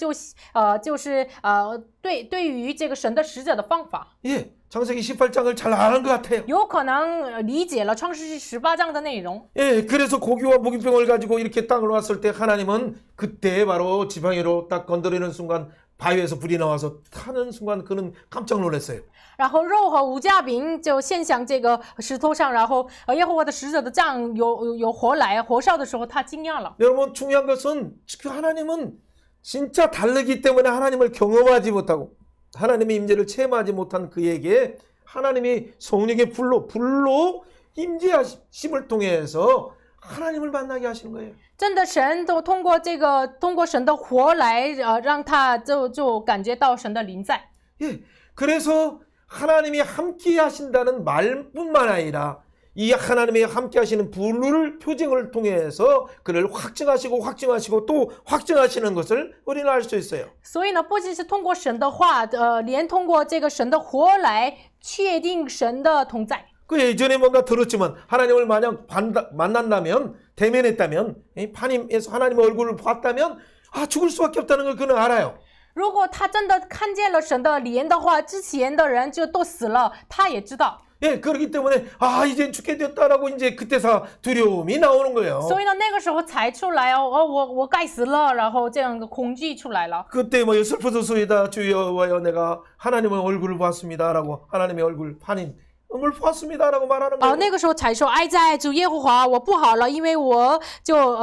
对于这个神的使者的方法， 예, 창세기 18장을 잘 아는 것 같아요. 有可能理解了创世纪18章的内容。 예, 그래서 고기와 무기병을 가지고 이렇게 땅을 왔을 때 하나님은 그때 바로 지팡이로 딱 건드리는 순간 바위에서 불이 나와서 타는 순간 그는 깜짝 놀랐어요. 然后肉和无价饼就献向这个石头上，然后耶和华的使者的杖有火来火烧的时候，他惊讶了。 여러분 중요한 것은 그 하나님은 진짜 다르기 때문에 하나님을 경험하지 못하고 하나님의 임재를 체험하지 못한 그에게 하나님이 성령의 불로 임재하심을 통해서 하나님을 만나게 하시는 거예요. 真的神都通过神的火来让他就感觉到神的临在。 예, 그래서 하나님이 함께 하신다는 말뿐만 아니라 이 하나님이 함께 하시는 불을 표징을 통해서 그를 확증하시고 또 확증하시는 것을 우리는 알 수 있어요. 所以呢，不仅是通过神的话，连通过这个神的火来确定神的同在。 그 예전에 뭔가 들었지만 하나님을 만약 만난다면 대면했다면 하나님에서 하나님의 얼굴을 봤다면 죽을 수밖에 없다는 걸 그는 알아요. 如果他真的看见了神的脸的话，之前的人就都死了，他也知道。 예, 그렇기 때문에 이젠 죽게 됐다라고 이제 그때서 두려움이 나오는 거예요. 所以呢，那个时候才出来我该死了，然后这样的恐惧出来了。 그때 뭐 슬퍼서소이다 주여와여 내가 하나님의 얼굴을 봤습니다라고 하나님의 얼굴 하나님을 봤습니다라고 말하는 거예요. 那个时候才说哀哉主耶和华，我不好了，因为我就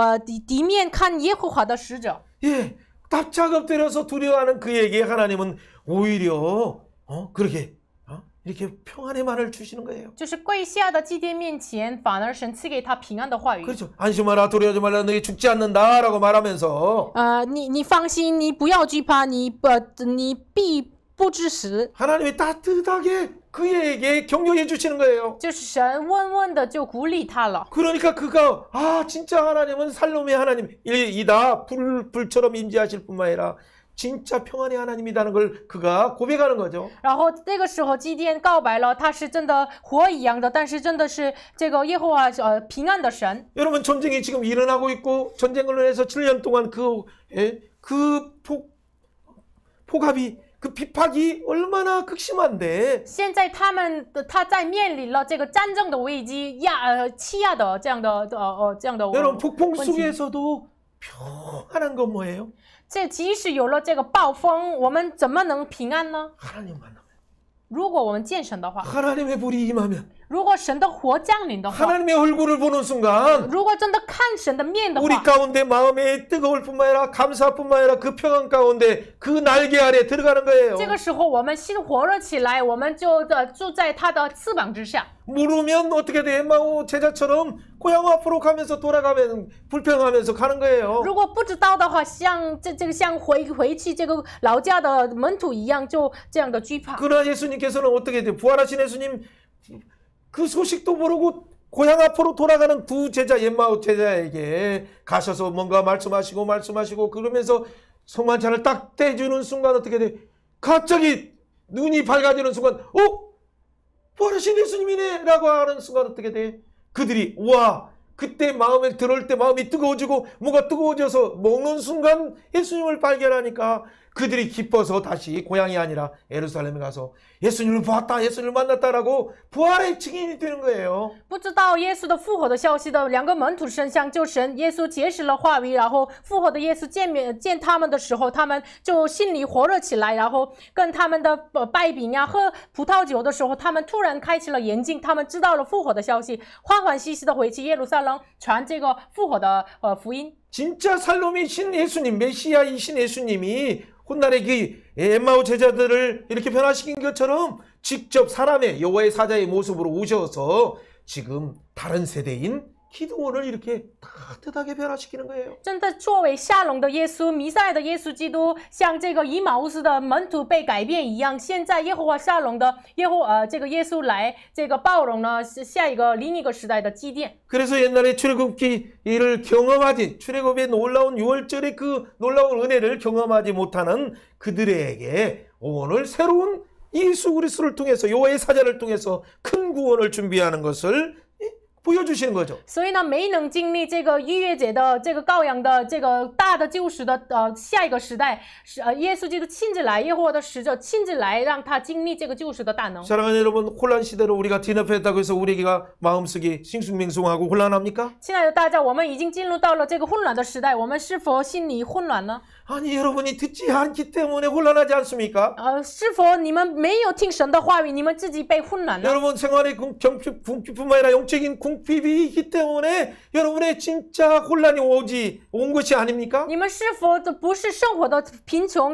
敌面看耶和华的使者。 예, 답작업 때려서 두려워하는 그에게 하나님은 오히려 그렇게 이렇게 평안의 말을 주시는 거예요. 就是跪下的祭奠面前，反而神赐给他平安的话语。 그렇죠. 안심하라 두려워하지 말라 너희 죽지 않는다라고 말하면서 你放心，你不要惧怕，你必不致死。 하나님이 따뜻하게 그에게 격려해 주시는 거예요. 就是神温温的就鼓励他了。 그러니까 그가 진짜 하나님은 살롬의 하나님이다. 불처럼 임재하실 뿐만 아니라 진짜 평안의 하나님이라는 걸 그가 고백하는 거죠. 然后这个时候基甸告白了，他是真的火一样的，但是真的是这个耶和华平安的神。 여러분 전쟁이 지금 일어나고 있고 전쟁으로 인해서 7년 동안 폭압이 그 비팍이 얼마나 극심한데 现在他在面临了这个战争的危机，欺压的这样的여러분 폭풍 问题。 속에서도 평안한 건 뭐예요? 这即使有了这个暴风，我们怎么能平安呢？ 하나님 만나면 如果我们见神的话， 하나님의 불이 임하면 如果神的火降临的话， 하나님의 얼굴을 보는 순간 如果真的看神的面的 우리 话， 가운데 마음에 뜨거울 뿐만 아니라 감사뿐만 아니라 그 평안 가운데 그 날개 아래 들어가는 거예요. 这个时候我们心火热起来，我们就住在他的翅膀之下。 물으면 어떻게 돼? 엠마오 제자처럼 고향 앞으로 가면서 돌아가면 불평하면서 가는 거예요. 如果不知道的话，像回去这个老家的门徒一样，就这样的惧怕。 그러나 예수님께서는 어떻게 돼요? 부활하신 예수님 그 소식도 모르고 고향 앞으로 돌아가는 두 제자 엠마오 제자에게 가셔서 뭔가 말씀하시고 그러면서 성만찬을 딱 떼주는 순간 어떻게 돼? 갑자기 눈이 밝아지는 순간 부활하신 예수님이네 라고 하는 순간 어떻게 돼? 그들이 우와 그때 마음에 들어올 때 마음이 뜨거워지고 뭐가 뜨거워져서 먹는 순간 예수님을 발견하니까 그들이 기뻐서 다시 고향이 아니라 예루살렘에 가서 예수님을 보았다, 예수님을 만났다라고 부활의 증인이 되는 거예요. 不知道耶稣的复活的消息的两个门徒身上，就神耶稣结识了话语，然后复活的耶稣见他们的时候，他们就心里火热起来，然后跟他们的掰饼呀、喝葡萄酒的时候，他们突然开启了眼睛，他们知道了复活的消息，欢欢喜喜的回去耶路撒冷传这个复活的福音。 진짜 살롬이신 예수님, 메시아이신 예수님이 훗날에 그 엠마오 제자들을 이렇게 변화시킨 것처럼 직접 사람의 여호와의 사자의 모습으로 오셔서 지금 다른 세대인 기드온을 이렇게 따뜻하게 변화시키는 거예요. 真的作为下龙的耶稣，弥赛亚的耶稣基督，像这个以马乌斯的门徒被改变一样，现在耶和华下龙的这个耶稣来这个包容呢下一个另一个时代的祭奠。 그래서 옛날에 출애굽기를 경험하지 출애굽의 놀라운 6월절의 그 놀라운 은혜를 경험하지 못하는 그들에게 오늘 새로운 예수 그리스도를 통해서 여호와의 사자를 통해서 큰 구원을 준비하는 것을 보여주시는 거죠. 所以呢，没能经历这个逾越节的这个羔羊的这个大的救赎的下一个时代，耶稣基督亲自来，耶和华的使者亲自来，让他经历这个救赎的大能。 사랑하는 여러분, 혼란 시대로 우리가 진입했다고 해서 우리가 마음속이 싱숭맹숭하고 혼란합니까? 亲爱的大家，我们已经进入到了这个混乱的时代，我们是否心里混乱呢？ 아니 여러분이 듣지 않기 때문에 혼란하지 않습니까? 是否你们没有听神的话语，你们自己被混乱了？ 여러분 생활의 궁핍뿐만 아니라 영적인 궁핍이 있기 때문에 여러분의 진짜 혼란이 온 것이 아닙니까? 你们是否不是生活的贫穷，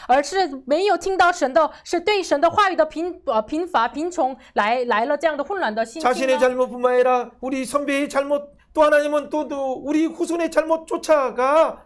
而是没有听到神的，是对神的话语的贫乏、贫穷来了这样的混乱的心情 자신의 呢？ 잘못뿐만 아니라 우리 선배의 잘못 또 하나님은 또 우리 후손의 잘못 쫓아가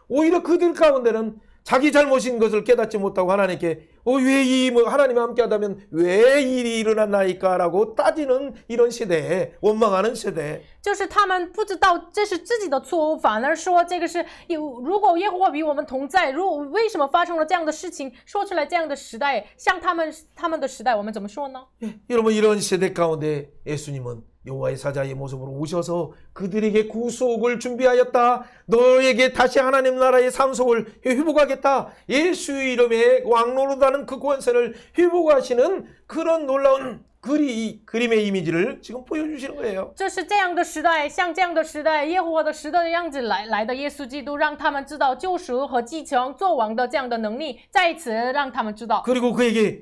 오히려 그들 가운데는 자기 잘못인 것을 깨닫지 못하고 하나님께 왜 하나님과 함께하다면 왜 이 일이 일어났나이까라고 따지는 이런 세대에 원망하는 세대. 就是他们不知道这是自己的错误，反而说这个是如果耶和华与我们同在，为什么发生了这样的事情？说出来这样的时代，像他们的时代，我们怎么说呢？ 여러분 이런 세대 가운데 예수님은 여호와의 사자의 모습으로 오셔서 그들에게 구속을 준비하였다. 너에게 다시 하나님 나라의 상속을 회복하겠다. 예수의 이름에 왕노릇하는 그 권세를 회복하시는 그런 놀라운 그림의 이미지를 지금 보여주시는 거예요. 这是这样的时代，像这样的时代，耶和华的时代的样子来的耶稣基督，让他们知道救赎和继承做王的这样的能力，再一次让他们知道。 그리고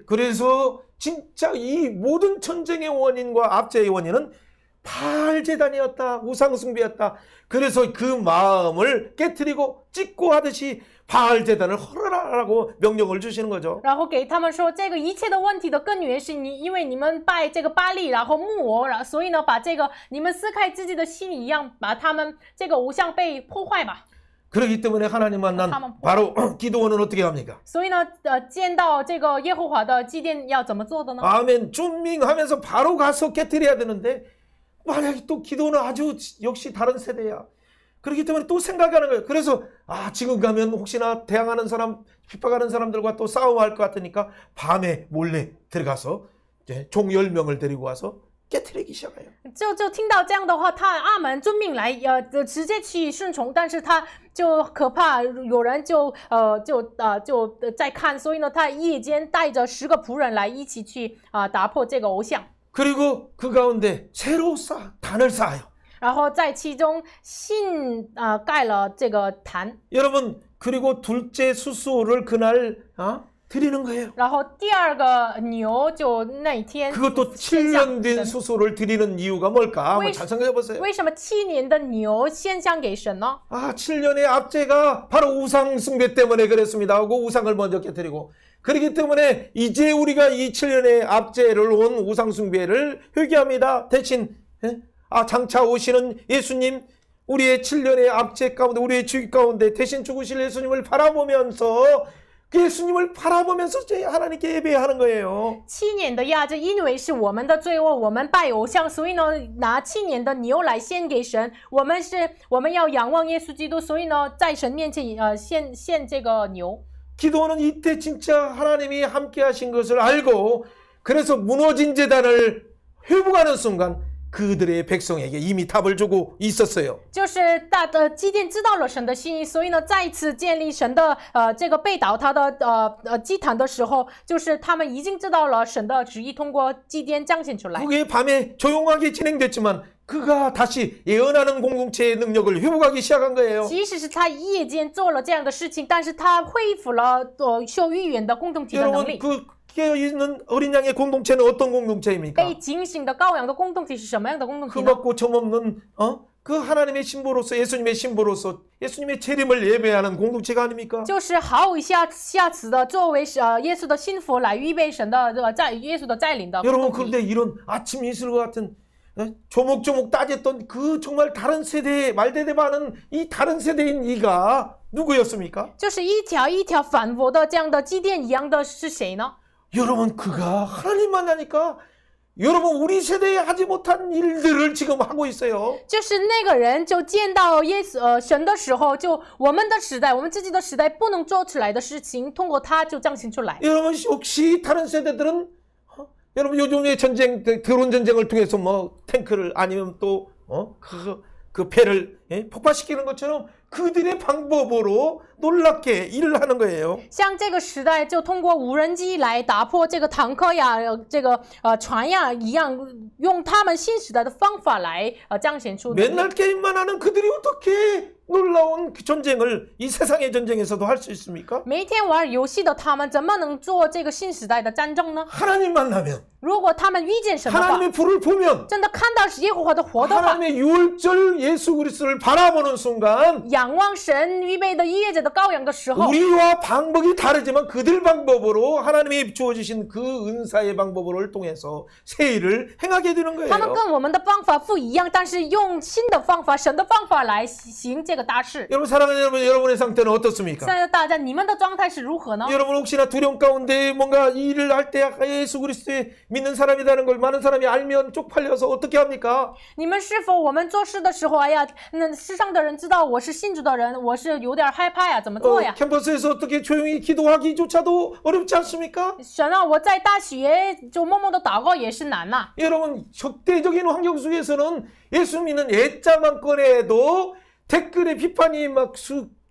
그래서 진짜 이 모든 전쟁의 원인과 압제의 원인은 바알 제단이었다. 우상 숭배였다. 그래서 그 마음을 깨트리고 찢고 하듯이 바알 제단을 헐어라라고 명령을 주시는 거죠. 然后给他们说，这个一切的问题的根源是因为你们拜这个巴力，然后木偶，所以呢，把这个你们撕开自己的心一样，把他们这个偶像被破坏吧。 그렇기 때문에 하나님 만난 바로 기도원은 어떻게 합니까? 所以呢，见到这个耶和华的祭奠要怎么做的呢？ 아멘 준밍하면서 바로 가서 깨트려야 되는데 만약에 또 기도는 아주 역시 다른 세대야. 그렇기 때문에 또 생각하는 거예요. 그래서 지금 가면 혹시나 대항하는 사람, 핍박하는 사람들과 또 싸움할 것 같으니까 밤에 몰래 들어가서 이제 종 10명을 데리고 와서 깨트리기 시작해요. 就听到这样的话，他阿门遵命来，直接去顺从，但是他就可怕，有人就在看，所以呢，他夜间带着10个仆人来一起去打破这个偶像， 그리고 그 가운데 새로 단을 쌓아요. 然后在其中新盖了这个坛， 여러분 그리고 둘째 수소를 그날 드리는 거예요. 然后第二个牛就那一天 그것도 7년 된 수소를 드리는 이유가 뭘까? 한번 잘 생각해 보세요. 为什么7年的牛献香给神呢？ 7년의 압제가 바로 우상 숭배 때문에 그랬습니다 하고 우상을 먼저 깨뜨리고 그렇기 때문에 이제 우리가 이 7년의 압제를 온 우상 숭배를 회개합니다. 대신 장차 오시는 예수님 우리의 7년의 압제 가운데 우리의 주의 가운데 대신 죽으실 예수님을 바라보면서 예수님을 바라보면서 하나님께 예배하는 거예요. 7年的压制，因为是我们的罪恶，我们拜偶像，所以呢，拿7年的牛来献给神。我们要仰望耶稣基督，所以呢，在神面前献这个牛。 기도는 이때 진짜 하나님이 함께 하신 것을 알고 그래서 무너진 제단을 회복하는 순간 그들의 백성에게 이미 답을 주고 있었어요. 就是基甸知道了神的心意，所以呢，再次建立神的这个被倒塌的祭坛的时候，就是他们已经知道了神的旨意，通过祭奠彰显出来。 그게 밤에 조용하게 진행됐지만 그가 다시 예언하는 공동체의 능력을 회복하기 시작한 거예요. 即使是他夜间做了这样的事情，但是他恢复了受预言的共同体的能 여러분 力。 그 깨어있는 어린 양의 공동체는 어떤 공동체입니까? 被警醒的羔羊的共同体是什么样的共同体呢？ 흠없고 점없는 그 하나님의 신부로서 예수님의 신부로서 예수님의 재림을 예배하는 공동체가 아닙니까? 就是毫无瑕疵的，作为耶稣的信服来预备神的耶稣的带领的共 여러분 同体。 그런데 이런 아침 이슬과 같은 조목조목 따졌던 그 정말 다른 세대에 말대대반은 이 다른 세대인 이가 누구였습니까? 就是一条一条反驳的这样的祭奠一样的是谁呢？ 여러분 그가 하나님 만나니까 여러분 우리 세대에 하지 못한 일들을 지금 하고 있어요. 就是那个人就见到神的时候，就我们的时代，我们自己的时代不能做出来的事情，通过他就彰显出来。 여러분 혹시 다른 세대들은 여러분 요즘의 전쟁 드론 전쟁을 통해서 뭐 탱크를 아니면 또 그 배를 폭파시키는 것처럼 그들의 방법으로 놀랍게 일을 하는 거예요. 像这个时代，就通过无人机来打破这个坦克呀，这个船呀一样，用他们新时代的方法来彰显出。 맨날 게임만 하는 그들이 어떻게 놀라운 전쟁을 이 세상의 전쟁에서도 할 수 있습니까? 每一天玩游戏的他们，怎么能做这个新时代的战争呢？ 하나님 만나면 如果他们遇见神的话， 하나님의 불을 보면 真的看到耶和华的活的话， 하나님의 유월절 예수 그리스도를 바라보는 순간 仰望神预备的逾越者的羔羊的时候， 우리와 방법이 다르지만 그들 방법으로 하나님이 주어주신 그 은사의 방법을 통해서 새 일을 행하게 되는 他们 거예요. 跟我们的方法不一样，但是用新的方法，神的方法来行这个大事。 여러분 사랑하는 여러분, 여러분의 상태는 现 어떻습니까? 在的大家，你们的状态是如何呢？ 여러분 혹시나 두려움 가운데 뭔가 이 일을 할 때 예수 그리스도의 믿는 사람이라는 걸 많은 사람이 알면 쪽팔려서 어떻게 합니까? 你们是否我们做事的时候，哎呀，那世上的人知道我是信主的人，我是有点害怕呀，怎么做呀？ 캠퍼스에서 어떻게 조용히 기도하기조차도 어렵지 않습니까? 神啊，我在大学就默默的祷告也是难呐。 여러분 적대적인 환경 속에서는 예수 믿는 애자만 꺼내도 댓글에 비판이 막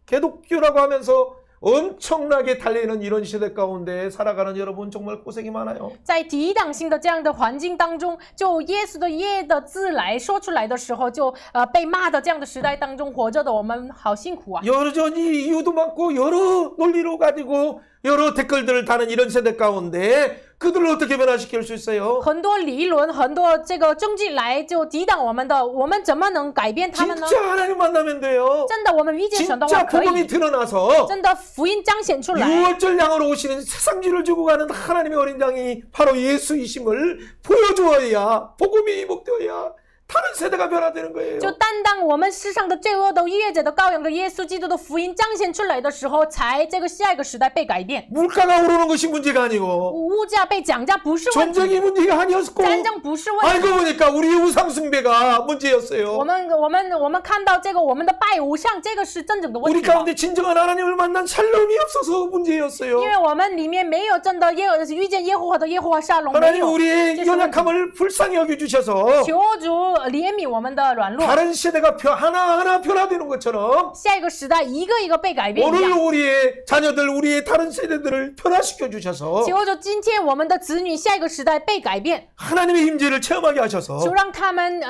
개독교라고 하면서 엄청나게 달리는 이런 시대 가운데 살아가는 여러분 정말 고생이 많아요. 在抵挡性的这样的环境当中，就耶稣的耶的字来说出来的时候，就被骂的这样的时代当中活着的我们好辛苦啊！ 여전히 이유도 많고 여러 논리로 가지고 여러 댓글들을 다는 이런 세대 가운데 그들을 어떻게 변화시킬 수 있어요? 很多理论、很多这个证据来就抵挡我们的，我们怎么能改变他们呢？ 진짜 하나님 만나면 돼요. 真的，我们遇见神的话 진짜 可 복음이 以， 드러나서 真的福音彰显出来。 유월절 양으로 오시는 세상주를 주고 가는 하나님의 어린 양이 바로 예수이심을 보여주어야 복음이 이복되어야 다른 세대가 변화되는 거예요. 就担当我们世上的罪恶都越界的羔羊的耶稣基督的福音彰显出来的时候，才这个下一个时代被改变。 물가가 오르는 것이 문제가 아니고 物价被涨价不是问题， 전쟁이 문제가 아니었고 战争不是问题。 알고 보니까 우리의 우상숭배가 문제였어요. 我们看到这个我们的拜偶像，这个是真正的问 우리 题吗。 가운데 진정한 하나님을 만난 샬롬이 없어서 문제였어요. 因为我们里面没有真的遇见耶和华的耶和华沙龙，没 하나님 有。 우리의 这是问题。 연약함을 불쌍히 여겨주셔서 求主怜悯我们的软弱， 다른 세대가 하나하나 변화되는 것처럼 下一个时代一个一个被改变一 오늘 样。 우리의 자녀들 우리의 다른 세대들을 변화시켜 주셔서 求主今天我们的子女下一个时代被改变， 하나님의 임재를 체험하게 하셔서 就让他们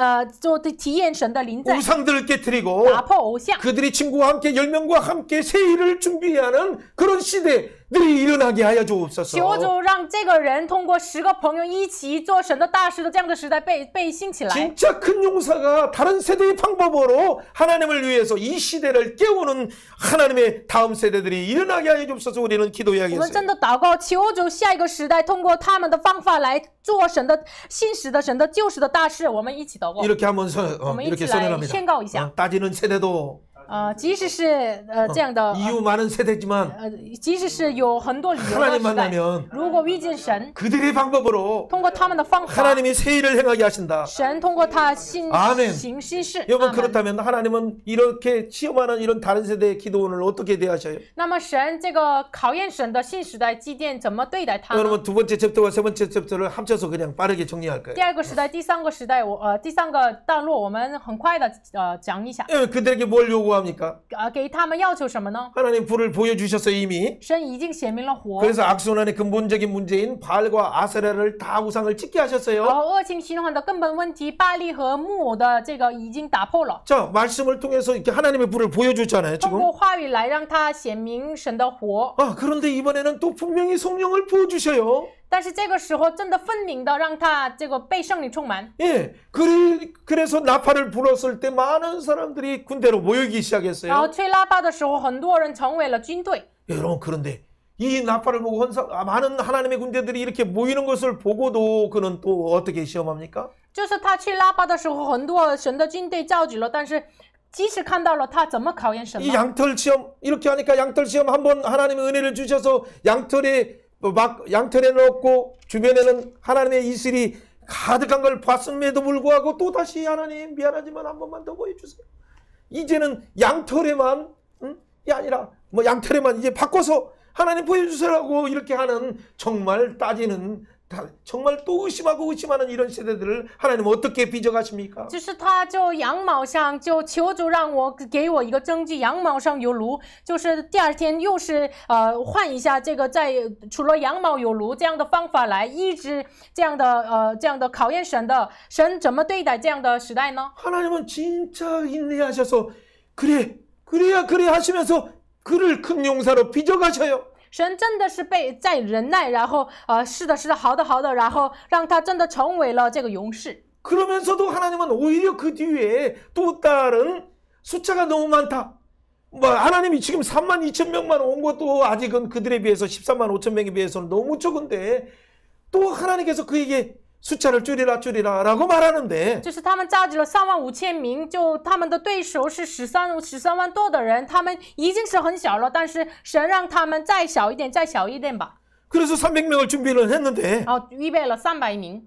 就体验神的临在， 우상들을 깨뜨리고 打破偶像， 그들이 친구와 함께 10명과 함께 세일을 준비하는 그런 시대들이 일어나게 하여 求 주옵소서. 主让这个人通过10个朋友一起做神的大事的这样的时代被兴起来。 진짜 큰 용사가 다른 세대의 방법으로 하나님을 위해서 이 시대를 깨우는 하나님의 다음 세대들이 일어나게 하여 주옵소서. 우리는 我们 기도해야겠어요. 真的祷告，求主下一个时代通过他们的方法来做神的新时的神的旧时的大事。我们一起祷告， 이렇게 한번 我们一 이렇게 起来 선언합니다. 宣告一下。 따지는 세대도 即使是这样的 이유 많은 세대지만 即使是有很多理由的 하나님 时代， 만나면 如果遇见神， 그들의 방법으로 通过他们的方法， 하나님이 새 일을 행하게 하신다. 神通过他 아멘 行新事。 여러분 阿门 그렇다면 하나님은 이렇게 시험하는 이런 다른 세대의 기도원을 어떻게 대하셔요? 那么神这个考验神的新时代祭奠怎么对待他呢？ 여러분 두 번째 챕터와 세 번째 챕터를 합쳐서 그냥 빠르게 정리할 거예요. 第二个时代、第三个时代，第三个段落，我们很快的讲一下。 그들에게 뭘 요구합니까? 给他们要求什么呢？ 하나님 불을 보여주셨어요 이미. 神已经显明了火， 그래서 악순환의 근본적인 문제인 바알과 아세라를 다 우상을 찍게 然 하셨어요. 后恶性循环的根本问题，巴利和木偶的这个已经打破了。 자 말씀을 통해서 이렇게 하나님의 불을 보여줬잖아요 通 지금. 过话语来让他显明神的火， 아 그런데 이번에는 또 분명히 성령을 부어주셔요. 但是这个时候真的分明的让他这个被圣灵充满。 예, 그래서 나팔을 불었을 때 많은 사람들이 군대로 모이기 然后 시작했어요. 吹喇叭的时候，很多人成为了军队。 여러분 그런데 이 나팔을 보고 많은 하나님의 군대들이 이렇게 모이는 것을 보고도 그는 또 어떻게 시험합니까? 就是他吹喇叭的时候，很多神的军队召集了，但是即使看到了，他怎么考验神 이 呢？ 양털 시험 이렇게 하니까 양털 시험 한번 하나님의 은혜를 주셔서 양털에 넣고 주변에는 하나님의 이슬이 가득한 걸 봤음에도 불구하고 또 다시 하나님 미안하지만 한 번만 더 보여주세요. 이제는 양털에만 이 아니라 뭐 양털에만 이제 바꿔서 하나님 보여주세요라고 이렇게 하는 정말 따지는 정말 또 의심하고 의심하는 이런 세대들을 하나님 어떻게 빚어가십니까? 就是他就羊毛上就求主让我给我一个证据，羊毛上有炉，就是第二天又是换一下这个在除了羊毛有炉这样的方法来医治这样的考验神的，神怎么对待这样的时代呢？ 하나님은 진짜 인내하셔서 그래 하시면서 그를 큰 용사로 빚어가셔요. 神真的是在忍耐，然后是的，好的，然后让他真的成为了这个勇士。 그러면서도 하나님은 오히려 그 뒤에 또 다른 숫자가 너무 많다. 뭐 하나님이 지금 3만 2천 명만 온 것도 아직은 그들에 비해서 13만 5천 명에 비해서는 너무 적은데 또 하나님께서 그에게 숫자를 줄이라라고 말하는데 就是他们召集了35000名，就他们的对手是13万多的人，他们已经是很小了，但是神让他们再小一点吧。 그래서 300명을 준비를 했는데 然后预备了300名，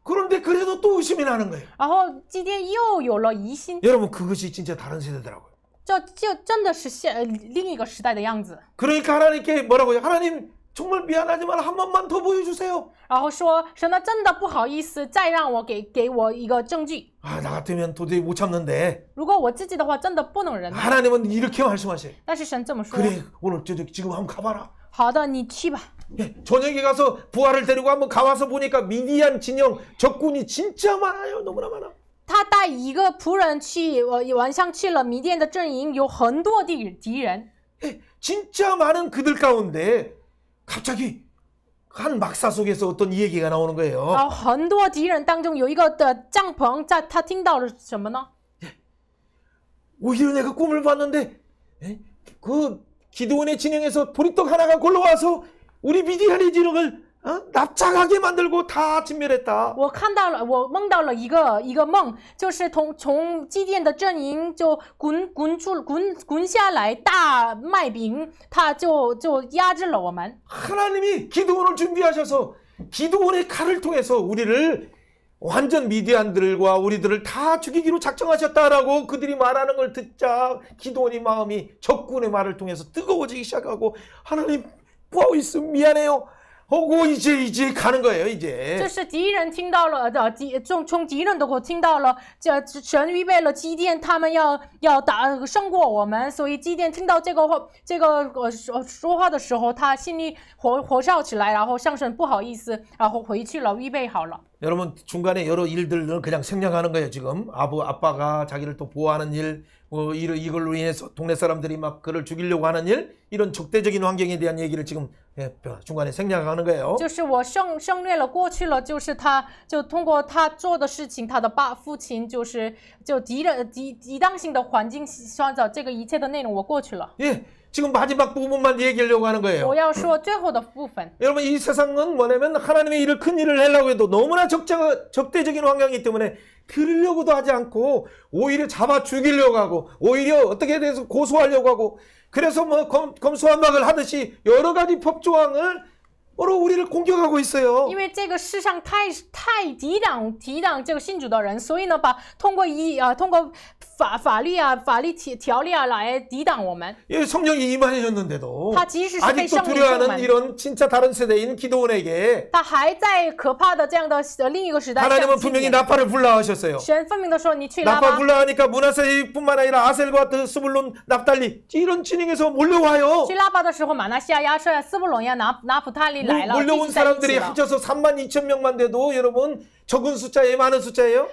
그런데 그래도 또 의심이 나는 거예요. 然后今天又有了疑心， 여러분 그것이 진짜 다른 세대더라고요. 就真的是另一个时代的样子。 그러니까 하나님께 뭐라고요? 하나님 정말 미안하지만 한 번만 더 보여주세요. 然后说神呢，真的不好意思，再让我给我一个证据。 아, 나 같으면 도저히 못 참는데 如果我自己的话，真的不能忍耐。 하나님은 이렇게 말씀하세요. 但是神这么说， 그래 오늘 지금 한번 가봐라. 好的，你去吧。 예, 저녁에 가서 부하를 데리고 한번 가와서 보니까 미디안 진영 적군이 진짜 많아요. 너무나 많아. 他带一个仆人去，晚上去了米甸的阵营，有很多敌人。 예, 진짜 많은 그들 가운데 갑자기 한 막사 속에서 어떤 얘기가 나오는 거예요. 很多敌人当中有一个的帐篷，他听到了什么呢？ 오히려 내가 꿈을 봤는데 그 기드온의 진영에서 보리떡 하나가 굴러와서 우리 미디안의 진영을 납작하게 만들고 다 진멸했다. 我看到了，我梦到了一个梦，就是从基甸的阵营就滚下来大麦饼，他就压制了我们。 하나님이 기드온을 준비하셔서 기드온의 칼을 통해서 우리를 완전 미디안들과 우리들을 다 죽이기로 작정하셨다라고 그들이 말하는 걸 듣자 기드온의 마음이 적군의 말을 통해서 뜨거워지기 시작하고 하나님 뭐하고 있음 미안해요 하고 이제 가는 거예요 이제. 这是敌人听到了从敌人的口听到了，神预备了基甸，他们要胜过我们，所以基甸听到这个说话的时候，他心里火烧起来，然后向神不好意思，然后回去了，预备好了。 여러분 중간에 여러 일들을 그냥 생략하는 거예요 지금. 아빠가 자기를 또 보호하는 일, 이걸로 인해서 동네 사람들이 막 그를 죽이려고 하는 일, 이런 적대적인 환경에 대한 얘기를 지금 중간에 생략하는 거예요. 就是我省略了过去了，就是他就通过他做的事情，他的父亲就敌当性的环境创造这个一切的内容我过去了。 예, 지금 마지막 부분만 얘기하려고 하는 거예요. 我要说最后的部分。 여러분 이 세상은 뭐냐면 하나님의 일을 큰 일을 하려고 해도 너무나 적대적인 환경이기 때문에 들으려고도 하지 않고 오히려 잡아 죽이려고 하고 오히려 어떻게 돼서 고소하려고 하고 그래서 뭐 검수완박을 하듯이 여러 가지 법조항을 우리를 공격하고 있어요. 因为这个世上太抵挡这个信主的人，所以呢，通过法律条例来抵挡我们。 예, 성령이 임하셨는데도 他即使是被 아직도 圣灵充 두려워하는 满， 이런 진짜 다른 세대인 기드온에게 他还在可怕的这样的另一个时代。 하나님은 분명히 나팔을 불러하셨어요. 神分明的说，你去拉 나팔 吧。 불러하니까 므낫세뿐만 아니라 아셀과 스불론, 납달리 이런 진영에서 몰려와요. 去拉巴的时候，马拿西亚、亚舍、斯布隆亚、拿普泰利来了， 몰려온 聚集在一起 사람들이 了。 합쳐서 32,000명만 돼도 여러분 적은 숫자예요, 많은 숫자예요?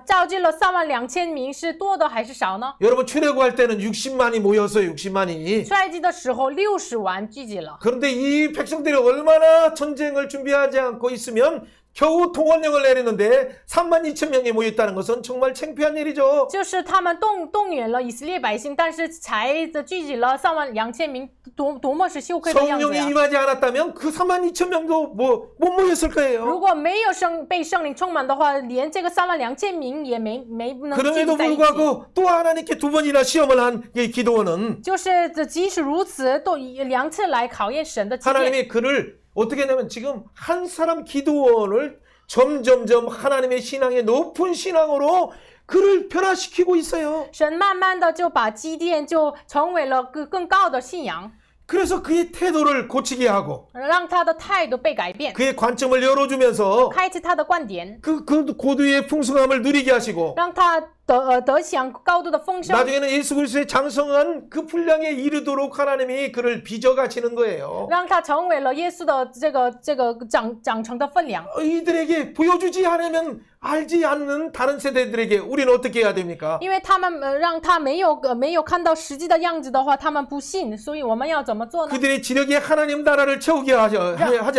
召集了32000名，是多的还是少呢？ 여러분 출애굽할 때는 60만이 모였어요, 60만이. 出埃及的时候60万聚集了。 그런데 이 백성들이 얼마나 전쟁을 준비하지 않고 있으면 겨우 통원령을 내리는데 32,000명이 모였다는 것은 정말 창피한 일이죠. 就是他们动员了以色列百姓，但是才聚集了32000名，多么是羞愧的样子 성령이 呀！ 임하지 않았다면 그 32,000명도 못 모였을 如 거예요. 果没有被圣灵充满的话，连这个32000名也没能聚集 그럼에도 在一起。 불구하고 또 하나님께 두 번이나 시험을 한 이 기드온은 就是即使如此，都2次来考验神的基甸。 하나님이 그를 어떻게 하냐면 지금 한 사람 기드온을 점점점 하나님의 신앙의 높은 신앙으로 그를 변화시키고 있어요. 神慢慢的就把基甸就成为了更高的信仰， 그래서 그의 태도를 고치게 하고 让他的态度被改变， 그의 관점을 열어주면서 开启他的观点， 그 고도의 풍성함을 누리게 하시고 让他得享高度的丰盛。 나중에는 예수 그리스도의 장성한 그 분량에 이르도록 하나님이 그를 빚어가시는 거예요. 让他成为了耶稣的这个长成的分量。 이들에게 보여주지 않으면 알지 않는 다른 세대들에게 우리는 어떻게 해야 됩니까? 因为他们让他没有看到实际的样子的话，他们不信，所以我们要怎么做呢？ 그들의 지력이 하나님 나라를 채우게 하지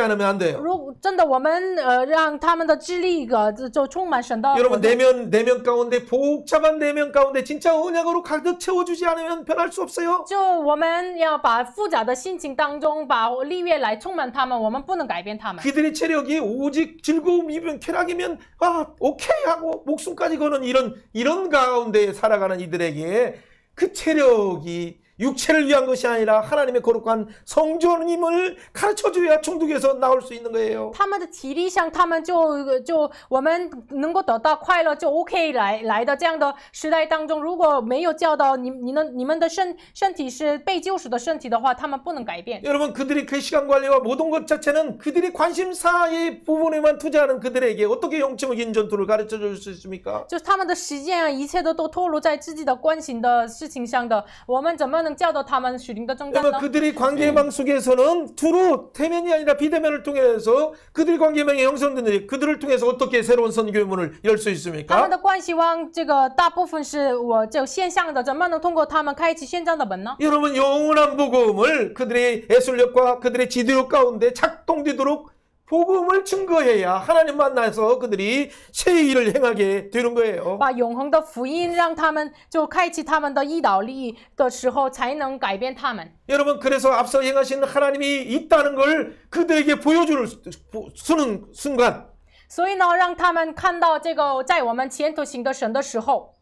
않으면 안 돼요. 如真的我们让他们的智力就充满神的。 여러분 내면 가운데 복잡한 내면 가운데 진짜 언약으로 가득 채워주지 않으면 변할 수 없어요. 就我们要把复杂的心情当中，把力量来充满他们，我们不能改变他们。 그들의 체력이 오직 즐거움이면 쾌락이면 오케이 하고 목숨까지 거는 이런 가운데 살아가는 이들에게 그 체력이 육체를 위한 것이 아니라 하나님의 거룩한 성전임을 가르쳐줘야 중독에서 나올 수 있는 거예요. 他们的体力上，他们就我们能够得到快乐就 OK 来的这样的时代当中，如果没有教导你们的身体是被救赎的身体的话，他们不能改变。 여러분 그들이 그 시간 관리와 모든 것 자체는 그들이 관심사의 부분에만 투자하는 그들에게 어떻게 영적인 전투를 가르쳐 줄 수 있습니까? 就是他们的时间啊，一切都透露在自己的关心的事情上的，我们怎么能教导他们属灵的征战呢？ 그들이 관계망 속에서는 주로 대면이 아니라 비대면을 통해서 그들이 관계망의 형성들이 그들을 통해서 어떻게 새로운 선교문을 열 수 他们 있습니까? 的关系网这个大部分是我就线上的，怎么能通过他们开启线上的门呢？ 여러분 영원한 복음을 그들의 예술력과 그들의 지도력 가운데 작동되도록 복음을 증거해야 하나님 만나서 그들이 새 일을 행하게 되는 거예요. 把永恒的福音让他们就开启他们的意导力的时候，才能改变他们。 여러분 그래서 앞서 행하신 하나님이 있다는 걸 그들에게 보여주는 수는 순간 所以呢，让他们看到这个在我们前头行的神的时候，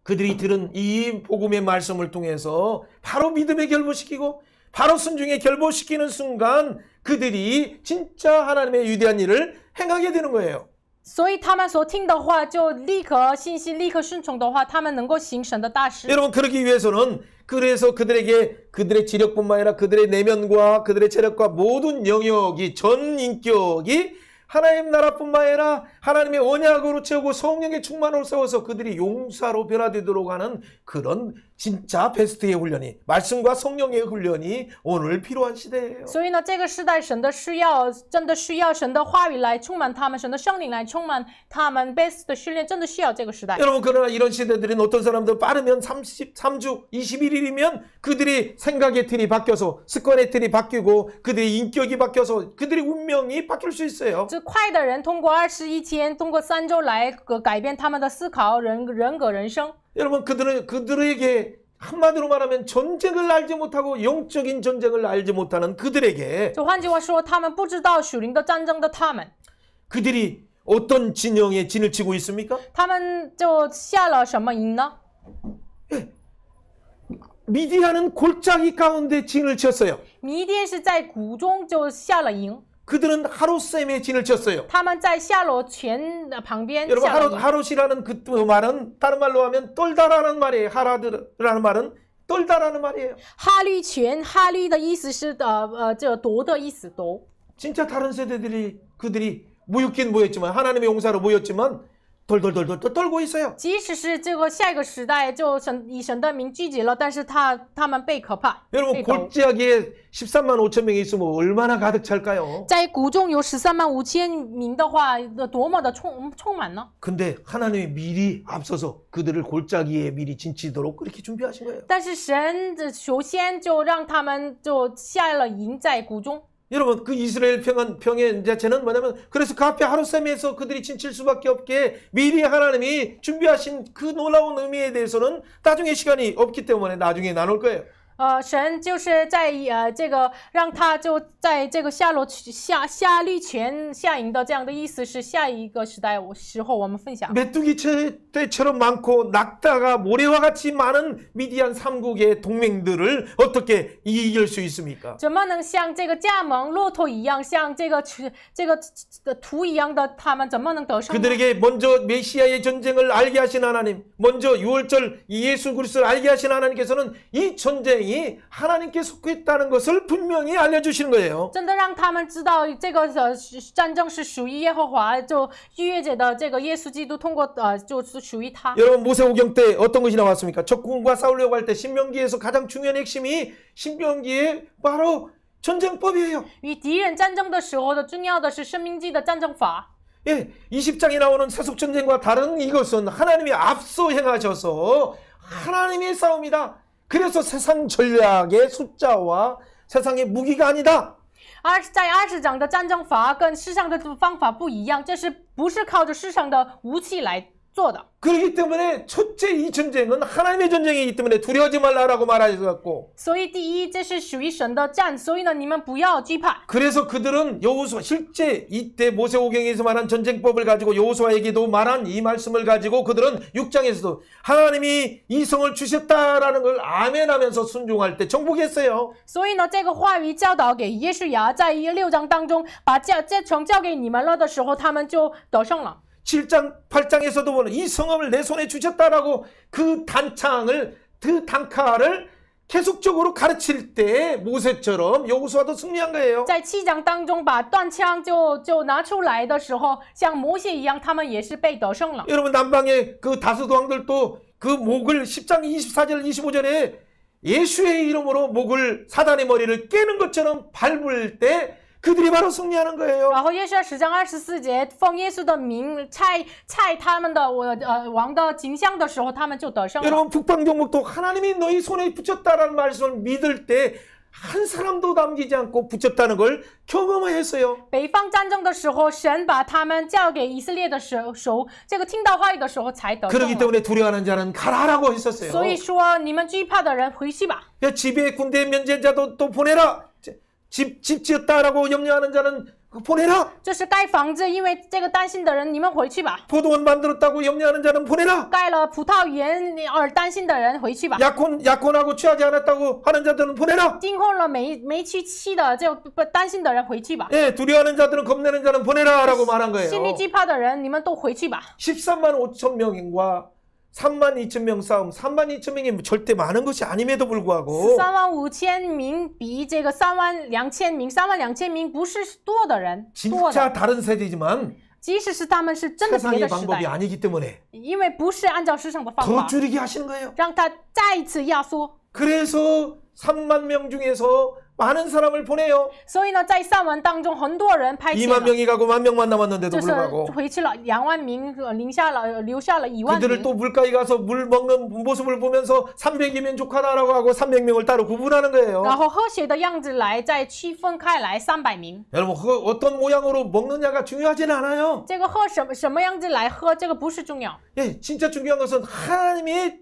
그들이 들은 이 복음의 말씀을 통해서 바로 믿음에 결부시키고 바로 순종에 결부시키는 순간 그들이 진짜 하나님의 위대한 일을 행하게 되는 거예요. 所以他们所听的话就立刻信心，立刻顺从的话，他们能够行神的大事。 여러분 그러기 위해서는 그래서 그들에게 그들의 지력뿐만 아니라 그들의 내면과 그들의 체력과 모든 영역이 전 인격이 하나님 나라뿐만 아니라 하나님의 언약으로 채우고 성령의 충만으로 세워서 그들이 용사로 변화되도록 하는 그런 진짜 베스트의 훈련이 말씀과 성령의 훈련이 오늘 필요한 시대예요. 所以呢，这个时代神的需要，真的需要神的话语来充满他们，神的圣灵来充满他们。best 的训练真的需要这个时代。 여러분 그러나 이런 시대들은 어떤 사람들 빠르면 33주 21일이면 그들이 생각의 틀이 바뀌어서 습관의 틀이 바뀌고 그들의 인격이 바뀌어서 그들의 운명이 바뀔 수 있어요. 这快的人通过21天，通过3周来改变他们的思考、人格、人生。 여러분 그들에게 한마디로 말하면 전쟁을 알지 못하고 영적인 전쟁을 알지 못하는 그들에게 就换句话说，他们不知道属灵的战争的他们， 그들이 어떤 진영에 진을 치고 있습니까? 他们就下了什么营呢？ 미디안은 골짜기 가운데 진을 쳤어요. 米甸是在谷中就下了营， 그들은 하롯셈에 진을 쳤어요. 他们在夏罗泉的旁边 여러분 下了营。 하롯이라는 그 말은 다른 말로 하면 떨다라는 말이에요. 하라드라는 말은 떨다라는 말이에요. 哈律泉，哈律的意思是这夺的意思，夺。 진짜 다른 세대들이 그들이 모였긴 모였지만 하나님의 용사로 모였지만 덜덜덜덜 떨고 있어요. 即使是这个下一个时代就以神的名聚集了，但是他们被可怕。 여러분 골짜기에 13만 5천 명이 있으면 얼마나 가득 찰까요? 在谷中有13万5千名的话，多么的充满呢？ 근데 하나님이 미리 앞서서 그들을 골짜기에 미리 진치도록 그렇게 준비하신 거예요. 但是神首先就让他们就下了营在谷中。 여러분 그 이스라엘 평의 자체는 뭐냐면 그래서 그 앞에 하룻셈에서 그들이 진칠 수밖에 없게 미리 하나님이 준비하신 그 놀라운 의미에 대해서는 나중에 시간이 없기 때문에 나중에 나눌 거예요. 神就是在这个让他就在这个夏律泉下营的这样的意思是下一个时候我们分享。 메뚜기 때처럼 많고 낙타가 모래와 같이 많은 미디안 3국의 동맹들을 어떻게 이길 수 있습니까? 怎么能像这个加蒙骆驼一样，像这个图一样的他们怎么能得胜呢？ 그들에게 먼저 메시아의 전쟁을 알게 하신 하나님, 먼저 6월절 예수 그리스도를 알게 하신 하나님께서는 이 전쟁이 하나님께 속했다는 것을 분명히 알려주시는 거예요. 真的让他们知道这个战争是属于耶和华，就逾越节的这个耶稣基督通过就是属于他。 여러분 모세오경 때 어떤 것이 나왔습니까? 적군과 싸우려고 할 때 신명기에서 가장 중요한 핵심이 신명기에 바로 전쟁법이에요. 与敌人战争的时候的重要的是申命记的战争法。 예, 20장에 나오는 세속 전쟁과 다른 이것은 하나님이 앞서 행하셔서 하나님의 싸움이다. 그래서 세상 전략의 숫자와 세상의 무기가 아니다. 在20章的战争法跟世上的方法不一样，这是不是靠着世上的武器来做的？ 그렇기 때문에 첫째 이 전쟁은 하나님의 전쟁이기 때문에 두려워하지 말라라고 말하셨고 所以第一，这是属于神的战，所以呢，你们不要惧怕。 그래서 그들은 여호수아 실제 이때 모세오경에서 말한 전쟁법을 가지고 여호수아에게도 말한 이 말씀을 가지고 그들은 6장에서도 하나님이 이 성을 주셨다라는 걸 아멘하면서 순종할 때 정복했어요. 所以呢，这个话语教导给耶稣亚，在6章当中把这城交给你们了的时候，他们就得胜了。 7장, 8장에서도 보면 이 성읍을 내 손에 주셨다라고 그 단창을, 그 단칼을 계속적으로 가르칠 때 모세처럼 여호수아도 승리한 거예요. 在7章当中把断枪就拿出来的时候，像摩西一样，他们也是被得胜了。 여러분 남방의 그 다스 왕들도 그 목을 10장 24절 25절에 예수의 이름으로 목을 사단의 머리를 깨는 것처럼 밟을 때 그들이 바로 승리하는 거예요. 然后耶稣10章24节，奉耶稣的名拆他们的王的景象的时候，他们就得胜了。 여러분 북방정복도 하나님이 너희 손에 붙였다라는 말씀을 믿을 때 한 사람도 남기지 않고 붙였다는 걸 경험했어요. 北方战争的时候，神把他们交给以色列的手，这个听到话语的时候才得胜 그렇기 了。 때문에 두려워하는 자는 가라라고 했었어요. 所以说，你们惧怕的人回去吧。 야, 집에 군대 면제자도 또 보내라. 집 지었다라고 염려하는 자는 보내라. 就是盖房子，因为这个担心的人，你们回去吧。 포도원 만들었다고 염려하는 자는 보내라. 盖了葡萄园而担心的人回去吧。 약혼하고 취하지 않았다고 하는 자들은 보내라. 订婚了没去妻的就不担心的人回去吧。 예, 두려워하는 자들은 겁내는 자는 보내라라고 말한 거예요. 心里惧怕的人，你们都回去吧。 13만 5천 명과 3만 2천 명 싸움. 3만 2천 명이 절대 많은 것이 아님에도 불구하고 35000名比这个32000名，32000名不是多的人，多 진짜 的。 다른 세대지만 即使是他们是真的别 세상의 的时 방법이 代， 아니기 때문에 因为不是按照世上的方 더 法， 줄이게 하시는 거예요. 让他再一次压缩。 그래서 3만 명 중에서 많은 사람을 보내요. 所以呢，在上文当中，很多人派遣 2만 了， 명이 가고 1만 명만 남았는데도 就是 불구하고 回去了2万名，留下了1万 그들을 名。 또 물가에 가서 물 먹는 모습을 보면서 300이면 족하다라고 하고 300명을 따로 구분하는 거예요. 然后喝水的样子来再区分开来300名。 여러분 그 어떤 모양으로 먹느냐가 중요하지는 않아요. 这个喝什么样子来喝，这个不是重要。 예, 진짜 중요한 것은 하나님이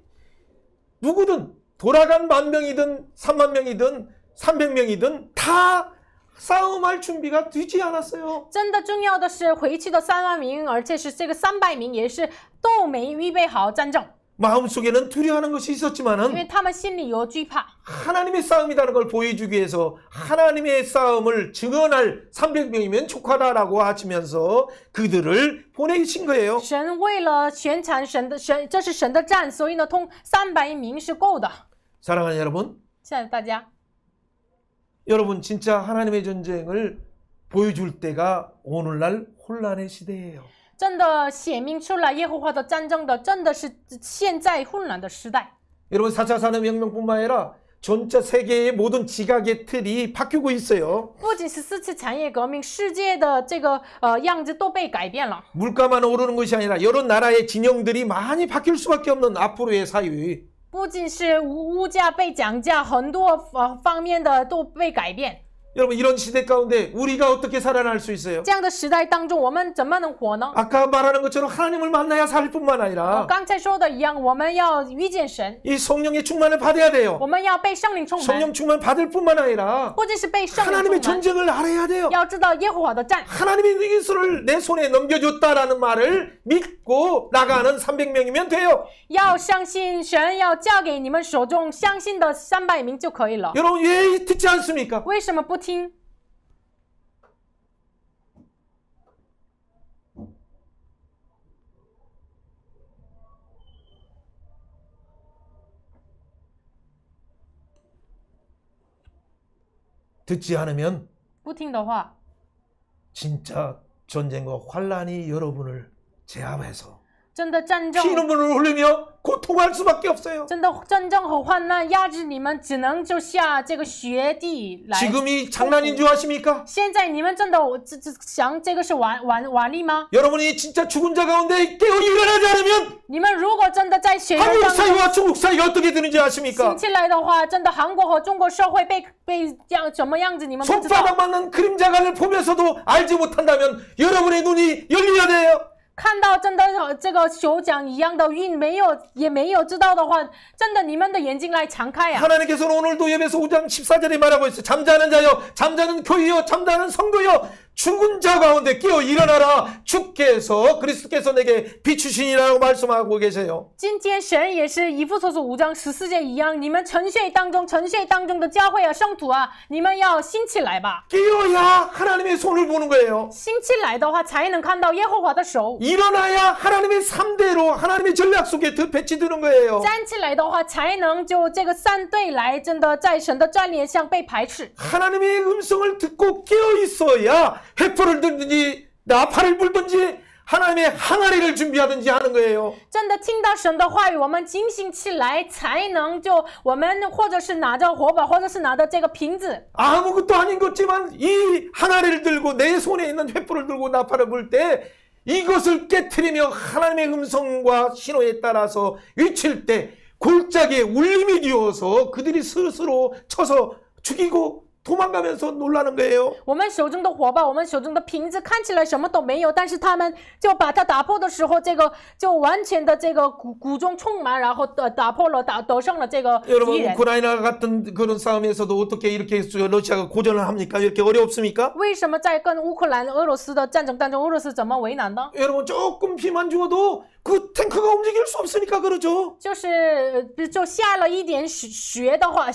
누구든 돌아간 1만 명이든 3만 명이든 300명이든 다 싸움할 준비가 되지 않았어요. 真的重要的是回去的3万名，而且是这个300名也是都没预备好战争， 마음속에는 두려워하는 것이 因为 있었지만은 他们心里有惧怕。 하나님의 싸움이라는 걸 보여주기 위해서 하나님의 싸움을 증언할 300명이면 족하다라고 하시면서 그들을 보내신 거예요. 神为了宣传这是神的战，所以呢，通300名是够的。 사랑하는 여러분, 亲爱的大家， 여러분 진짜 하나님의 전쟁을 보여줄 때가 오늘날 혼란의 시대예요. 真的显明出来耶和华的战争的，真的是现在混乱的时代。 여러분 4차 산업혁명뿐만 아니라 전체 세계의 모든 지각의 틀이 바뀌고 있어요. 不仅是4次产业革命，世界的这个样子都被改变了。 물가만 오르는 것이 아니라 여러 나라의 진영들이 많이 바뀔 수밖에 없는 앞으로의 사회. 不仅是物价被涨价，很多方面的都被改变。 여러분 이런 시대 가운데 우리가 어떻게 살아날 수 있어요? 这样的时代当中，我们怎么能活呢？ 아까 말하는 것처럼 하나님을 만나야 살 뿐만 아니라 刚才说的一样，我们要遇见神， 이 성령의 충만을 받아야 돼요. 我们要被圣灵充满， 성령 충만 받을 뿐만 아니라 不仅是被圣灵 하나님의 充满， 전쟁을 알아야 돼요. 要知道耶和华的战。 하나님이 이스라엘을 내 손에 넘겨줬다라는 말을 믿고 나가는 300명이면 돼요. 要相信神要交给你们手中，相信的300名就可以了。 여러분 왜 듣지 않습니까? 为什么不听？ 듣지 않으면 不听的话， 진짜 전쟁과 환란이 여러분을 제압해서 真的战争， 피눈물을 흘리며 고통할 수밖에 없어요. 真的战争和患难压制你们，只能就下这个血地来。 지금이 장난인 줄 아십니까? 现在你们真的想这个是玩力吗？ 여러분이 진짜 죽은 자 가운데 깨어 일어나지 않으면 你们如果真的在血缘 한국 当中 사회와 중국 사회가 어떻게 되는지 醒 아십니까? 起来的话，真的韩国和中国社会被什么样子，你们不知道。 손바닥 맞는 그림자간을 보면서도 알지 못한다면 여러분의 눈이 열려야 돼요. 看到真的这个手掌一样的运也没有知道的话，真的你们的眼睛来敞开呀！ 하나님께서는 오늘도 예배서 5장 14절에 말하고 있어요. 잠자는 자여, 잠자는 교회여, 잠자는 성도여, 죽은 자 가운데 깨어 일어나라. 주께서 그리스도께서 내게 비추시니라고 말씀하고 계세요. 今天神也是以弗所书5章14节一样，你们沉睡当中的教会啊、圣徒啊，你们要兴起来吧！ 깨어야 하나님의 손을 보는 거예요. 兴起来的话，才能看到耶和华的手。 일어나야 하나님의 3대로 하나님의 전략 속에 더 배치되는 거예요. 站起来的话，才能就这个3队来，真的在神的战略上被排斥。 하나님의 음성을 듣고 깨어 있어야 횃불을 들든지 나팔을 불든지 하나님의 항아리를 준비하든지 하는 거예요. 真的听到神的话语，我们警醒起来，才能就我们或者是拿着火把，或者是拿着这个瓶子。 아무것도 아닌 것지만 이 항아리를 들고 내 손에 있는 횃불을 들고 나팔을 불 때 이것을 깨트리며 하나님의 음성과 신호에 따라서 외칠 때 골짜기에 울림이 되어서 그들이 스스로 쳐서 죽이고 도망가면서 놀라는 거예요. 我们手中的火把，我们手中的瓶子看起来什么都没有，但是他们就把它打破的时候，这个就完全的这个谷中充满，然后得胜了这个敌 여러분 人。 우크라이나 같은 그런 싸움에서도 어떻게 이렇게 러시아가 고전을 합니까? 이렇게 어렵습니까? 为什么在跟乌克兰、俄罗斯的战争当中，俄罗斯怎么为难呢？ 여러분 조금 비만 죽어도 그 탱크가 움직일 수 없으니까 그러죠. 就下了一点雪的话，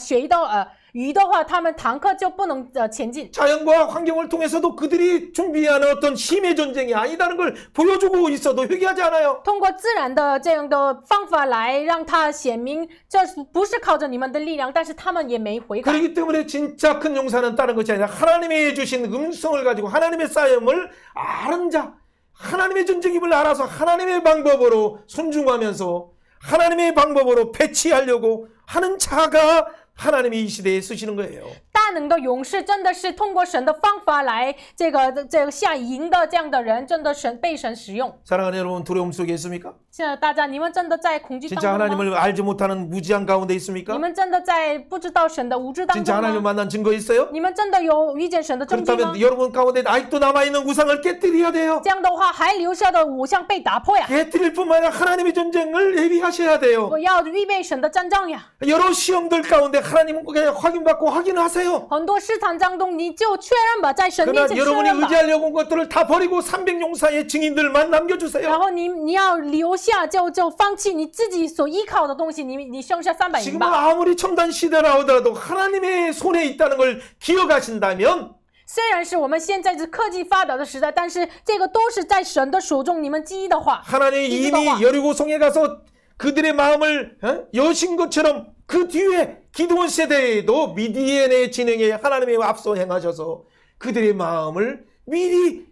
雨的话，他们坦克就不能前进。 자연과 환경을 통해서도 그들이 준비하는 어떤 힘의 전쟁이 아니다는 걸 보여주고 있어도 회개하지 않아요. 通过自然的这样的方法来让它显明，这不是靠着你们的力量，但是他们也没悔改。 그렇기 때문에 진짜 큰 용사는 다른 것이 아니라 하나님이 주신 음성을 가지고 하나님의 싸움을 아는 자, 하나님의 전쟁임을 알아서 하나님의 방법으로 순종하면서 하나님의 방법으로 배치하려고 하는 자가 하나님이 이 시대에 쓰시는 거예요. 大能的勇士真的是通过神的方法来这个下营的这样的人，真的被神使用。 사랑하는 여러분, 두려움 속에 있습니까? 现在大家，你们真的在恐惧当 진짜 中吗？ 하나님을 알지 못하는 무지한 가운데 你 있습니까? 们真的在不知道神的无知当 진짜 中 하나님을 吗？ 만난 증거 있어요? 你们真的有遇见神的证据吗？ 그렇다면 여러분 가운데 아직도 남아있는 우상을 깨뜨려야 돼요. 这样的话，还留下的偶像被打破呀！ 깨뜨릴 뿐만 아니라 하나님의 전쟁을 예비하셔야 돼요. 我要预备神的战仗呀！ 여러 시험들 가운데 하나님은 확인받고 확인하세요. 很多试探当中，你就确认吧，在神面 그러나 前确 여러분이 认吧。 의지하려고 온 것들을 다 버리고 300용사의 증인들만 然 남겨주세요. 后你要留下，就放弃你自己所依靠的东西，你剩下300人 지금은 吧。 아무리 첨단 시대라 하더라도 하나님의 손에 있다는 걸 기억하신다면 虽然是我们现在是科技发达的时代，但是这个都是在神的手中。你们记忆的话， 하나님이 이미 여리고성에 가서 그들의 마음을 여신 것처럼 그 뒤에 기드온 세대에도 미디안의 진영에 하나님의 앞서 행하셔서 그들의 마음을 미리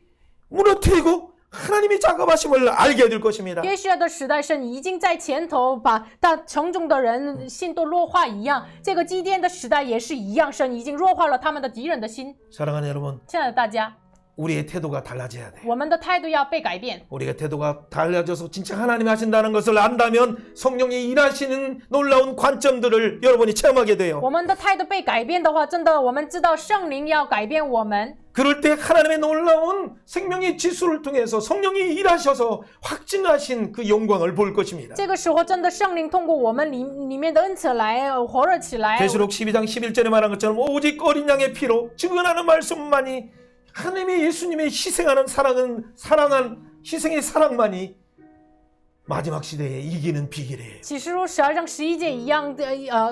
무너뜨리고 하나님의 작업하심을 알게 해줄 것입니다. 约书亚的时代，神已经在前头把他城中的人心都弱化一样。这个基甸的时代也是一样，神已经弱化了他们的敌人的心。 사랑하는 여러분, 亲爱的大家， 우리의 태도가 달라져야 돼요. 我们的态度要被改变。 우리가 태도가 달라져서 진짜 하나님이 하신다는 것을 안다면 성령이 일하시는 놀라운 관점들을 여러분이 체험하게 돼요. 我们的态度被改变的话，真的我们知道圣灵要改变我们。 그럴 때 하나님의 놀라운 생명의 지수를 통해서 성령이 일하셔서 확증하신 그 영광을 볼 것입니다. 这个时候，真的圣灵通过我们里面的恩赐来火热起来。 계시록 12장 11절에 말한 것처럼 오직 어린 양의 피로 증언하는 말씀만이 하나님의 예수님의 희생하는 사랑한 희생의 사랑만이 마지막 시대에 이기는 비결이에요. 启示录12章11节一样的，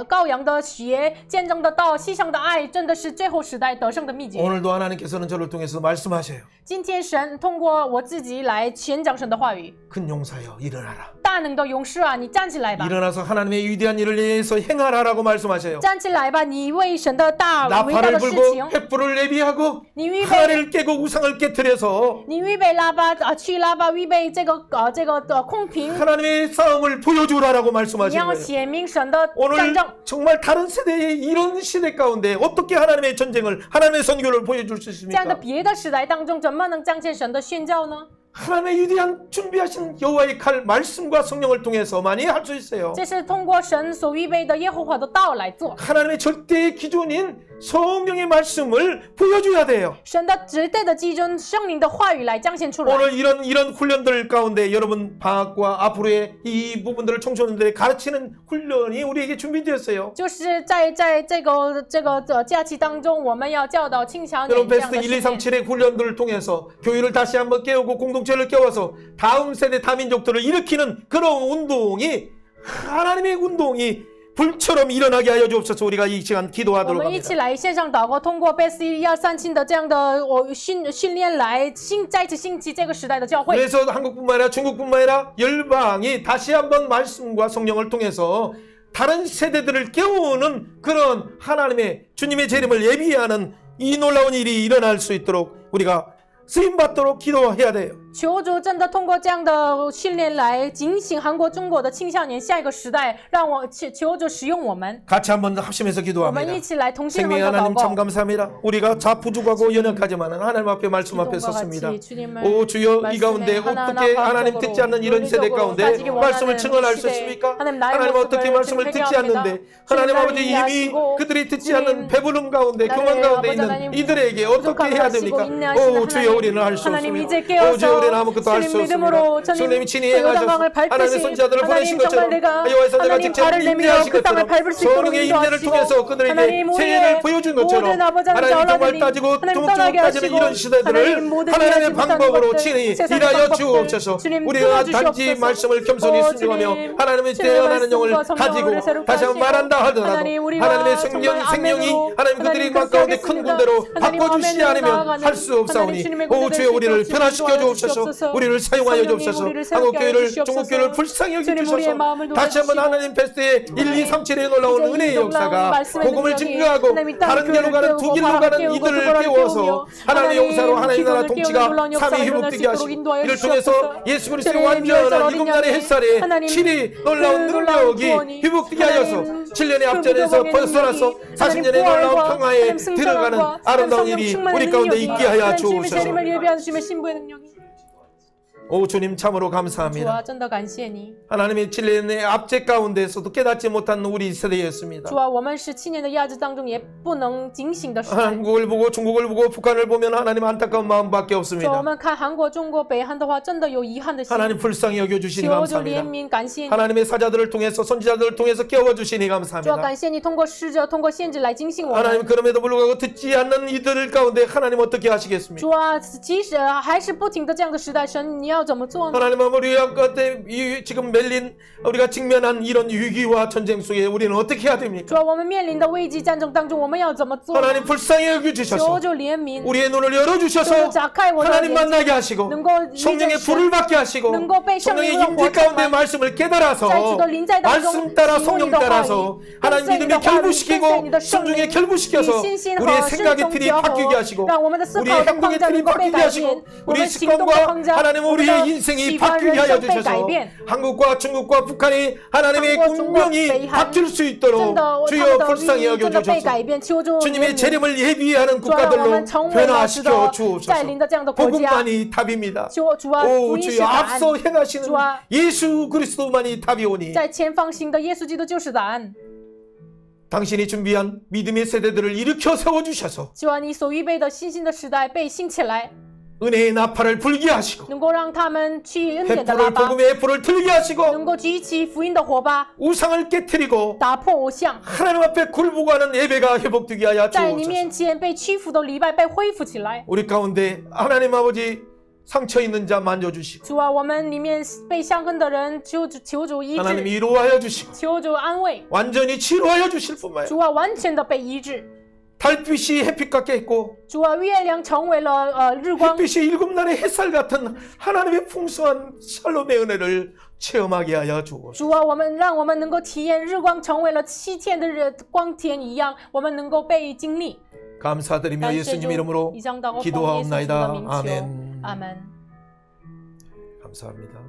羔羊的血见证的道，牺牲的爱，真的是最后时代得胜的秘诀。 오늘도 하나님께서는 저를 통해서 말씀하셔요. 今天神通过我自己来宣讲神的话语。 큰 용사여 일어나라. 大能的勇士啊，你站起来吧！ 일어나서 하나님의 위대한 일을 위해서 행하라라고 말씀하셔요. 站起来吧！你为神的伟大 나팔을 的事 불고 情， 횃불을 내비하고 你预备， 하나를 깨고 우상을 깨뜨려서 你预备拉巴去拉巴，预备这个空瓶， 하나님의 싸움을 보여주라라고 你 말씀하시는 要 거예요. 显明神的战 오늘 争。 정말 다른 세대의 이런 시대 가운데 어떻게 하나님의 전쟁을 하나님의 선교를 보여줄 수 这样的 있습니까? 别的时代当中，怎么能彰显神的宣教呢？ 하나님의 위대한 준비하신 여호와의 칼 말씀과 성령을 통해서만이 할 수 있어요. 这是通过神所预备的耶和华的道来做。 하나님의 절대의 기준인 성령의 말씀을 보여줘야 돼요. 神的绝对的基准，圣灵的话语来彰显出来。 오늘 이런 훈련들 가운데 여러분 방학과 앞으로의 이 부분들을 청소년들에 가르치는 훈련이 우리에게 준비되었어요. 就是在这个假期当中，我们要教导青少年 여러분 这样 베스트 的 1, 2, 训 3, 练。 7의 훈련들을 통해서 교회를 다시 한번 깨우고 공동체를 깨워서 다음 세대 다민족들을 일으키는 그런 운동이 하나님의 운동이 불처럼 일어나게 하여 주옵소서. 우리가 이 시간 我 기도하도록 们一起 합니다. 来线上祷告，通过贝斯1237的这样的训练来再次兴起这个时代的教会。 그래서 한국뿐만 아니라 중국뿐만 아니라 열방이 다시 한번 말씀과 성령을 통해서 다른 세대들을 깨우는 그런 하나님의 주님의 재림을 예비하는 이 놀라운 일이 일어날 수 있도록 우리가 쓰임받도록 기도해야 돼요. 求主真的通过这样的训练来警醒韩国、中国的青少年下一个时代，让我求主使用我们。 같이 한번 합심해서 我们 기도합니다. 一起来同心合 생명의 一的祷 하나님 참 告。 감사합니다. 우리가 자부족하고 연약하지만 하나님 앞에 말씀 앞에 기도과 섰습니다. 같이 주님을 오 주여 이 말씀에 가운데 어떻게 하나하나 하나님 듣지 않는 이런 세대 논리적으로 가운데 따지기 원하는 말씀을 증언할 수 시대에 있습니까? 하나님 나의 하나님 어떻게 모습을 말씀을 듣지 증명합니다. 않는데 하나님 아버지 이미 이해하시고 그들이 듣지 주님, 않는 배부름 가운데 나를 교만 가운데 아버지 있는 하나님 이들에게 어떻게 해야 됩니까? 인내하시는 오 주여 우리는 할 수 하나님 없습니다. 이제 깨어서 오 주여 우리는 아무것도 할 수 주님 없습니다. 믿음으로 주님이 친히 그 행하셔서 요단강을 밟듯이 하나님의 선지자들을 보내신 하나님 정말 것처럼 내가 여호와의 선지자가 하나님 직접 발을 내밀어 인내하신 그 땅을 것처럼 밟을 수 있도록 성령의 인내를 인도하시고 통해서 그들에게 하나님 세례를 보여준 것처럼 모든 아버지 하나님 정말 자녀들이 따지고 하나님 조목조목 떠나게 따지는 하시고 이런 시대들을 하나님 모든 하나님의 이해하지 못하는 방법으로 것들, 친히 세상의 일하여 방법들, 주옵소서. 주님 우리가 풀어주시옵소서. 단지 말씀을 겸손히 순종하며 주님, 하나님의 주님의 태어나는 영을 말씀과 가지고 성령을 새롭게 다시 한번 하시고 말한다 하더라도 하나님, 우리가 하나님의 정말 생명이 아멘으로 하나님 그들이 하나님 막 그렇게 가운데 큰 하겠습니다. 군대로 하나님 바꿔주시지 아멘으로 않으면 나아가는 할 수 없사오니 하나님 주님의 오 주여 우리를 군대를 변화시켜 주옵소서. 주옵소서. 우리를 사용하여 성령님, 주옵소서. 우리를 새롭게 한국교회를 하여 주시옵소서. 중국교회를 불쌍히 주님, 여기주셔서 우리의 마음을 다시 한번 도와주시고 하나님 베스트의 1, 2, 3, 7에 놀라운 이제 은혜의 이 역사가 말씀의 복음을 능력이 증거하고 하나님 이 땅 다른 길로 교회를 가는 두 깨우고 길로 바람 가는 깨우고 이들을 두바람 깨워서 깨우며 하나님의 용사로 하나님 나라 기도를 통치가 깨우는 놀라운 삼위 역사를 회복되게 일어날 수 하시고 있도록 인도하여 이를 통해서 주옵소서. 예수 그리스도의 주님, 완전한 어린 7날의 양의 햇살에 하나님, 7이 놀라운 그 놀라운 능력이 구원이 회복되게 하여서 하나님, 7년의 그 앞전에서 무덤의 벗어나서 능력이 40년의 하나님 놀라운 부활과 평화에 하나님 승천함과 들어가는 아름다운 성령 일이 충만의 우리 가운데 능력이 있게 하여 하나님 주님의 주옵소서. 재림을 예비한 주님의 신부의 능력이 오 주님 참으로 감사합니다. 主啊，真的感谢你。 하나님의 7년의 압제 가운데서도 깨닫지 못한 우리 세대였습니다. 主啊，我们是7年的压制当中也不能警醒的时代。 한국을 보고 중국을 보고 북한을 보면 하나님 안타까운 마음밖에 主啊，我 없습니다. 们看韩国、中国、北韩的话，真的有遗憾的心。 하나님 불쌍히 여겨주시니 求主怜 감사합니다. 悯，感谢你。 하나님의 사자들을 통해서 선지자들을 통해서 깨워주시니 主啊， 감사합니다. 感谢你通过使者、通过先知来警醒我 하나님 们。 그럼에도 불구하고 듣지 않는 이들 가운데 하나님 어떻게 하시겠습니까? 主啊，即使还是不停的这样的时代，神你要怎么做呢？ 하나님 우리 가운데 지금 멜린 우리가 직면한 이런 위기와 전쟁 속에 우리는 어떻게 해야 됩니까? 主啊，我们面临的危机战争当中，我们要怎么做呢？ 하나님 불쌍히 求 여겨주셔서 主怜悯， 우리의 눈을 求 열어주셔서 主打开我的 하나님 眼睛， 만나게 하시고 能够理解 성령의 神， 불을 받게 하시고 능고被성령의 성령으로 임재 가운데 구원하시고 말씀을 깨달아서 在主的临在当中， 말씀 따라 体会 성령 你的话 따라서 语， 하나님 跟随你 믿음이 的话语，跟随 결부시키고 你的圣 순종에 灵， 결부시켜서 以信心 우리의 和顺 생각의 从 틀이 结 바뀌게 合， 하시고 让我们的思 우리의 考的 행동의 框架 틀이 能够被 바뀌게 改 하시고 变，我 우리 们行动的 습관과 框架， 하나님 我们 우리의 的 인생이 习惯 바뀌게 人 하여 生被改 주셔서 变。 한국과 중국과 북한이 하나님의 한국과 중국, 운명이北韩 바뀔 수 真 있도록 的，他 주여 们的 불쌍히 命运真的被 여겨주셔서 改变，求主怜 주님의 悯。 재림을 예비하는 主啊，让我 국가들로 们成为了值得 변화시켜 带 주옵소서. 领的这样的国家。 복음만이 답입니다. 求主啊， 오 福音是 주여 答案， 앞서 행하시는 主啊， 예수 그리스도만이 답이오니 在前方行的耶稣基督就是答案。 당신이 준비한 믿음의 세대들을 일으켜 세워주셔서 主啊，你所预备的新兴的时代被兴起来， 은혜의 나팔을 불게 하시고 能够让他们去恩典的 햇불을 喇叭， 복음의 햇불을 들게 하시고 能够举起福音的火把， 우상을 깨뜨리고 打破偶像， 하나님 앞에 굴복하는 예배가 회복되게 하여 在你 주옵소서. 面前被屈服的礼拜被恢复起来。 우리 가운데 하나님 아버지 상처 있는 자 만져주시고 主啊，我们里面被伤痕的人，求主医 하나님 治， 위로하여 주시고 求主安慰。 완전히 치료하여 주실 뿐만 아니라 主啊，完全的被医治。 달빛이 햇빛 같게 했고 主啊，月亮成为了日光， 햇빛이 7날의 햇살 같은 하나님의 풍성한 샬롬의 은혜를 체험하게 하여 주옵소서. 主啊，让我们能够体验日光成为了7天的光天一样，我们能够被经历。 감사드리며 感谢 예수님 主， 이름으로 以上祷告奉耶稣基督的 기도하옵나이다. 名求， 아멘. 阿门。 감사합니다.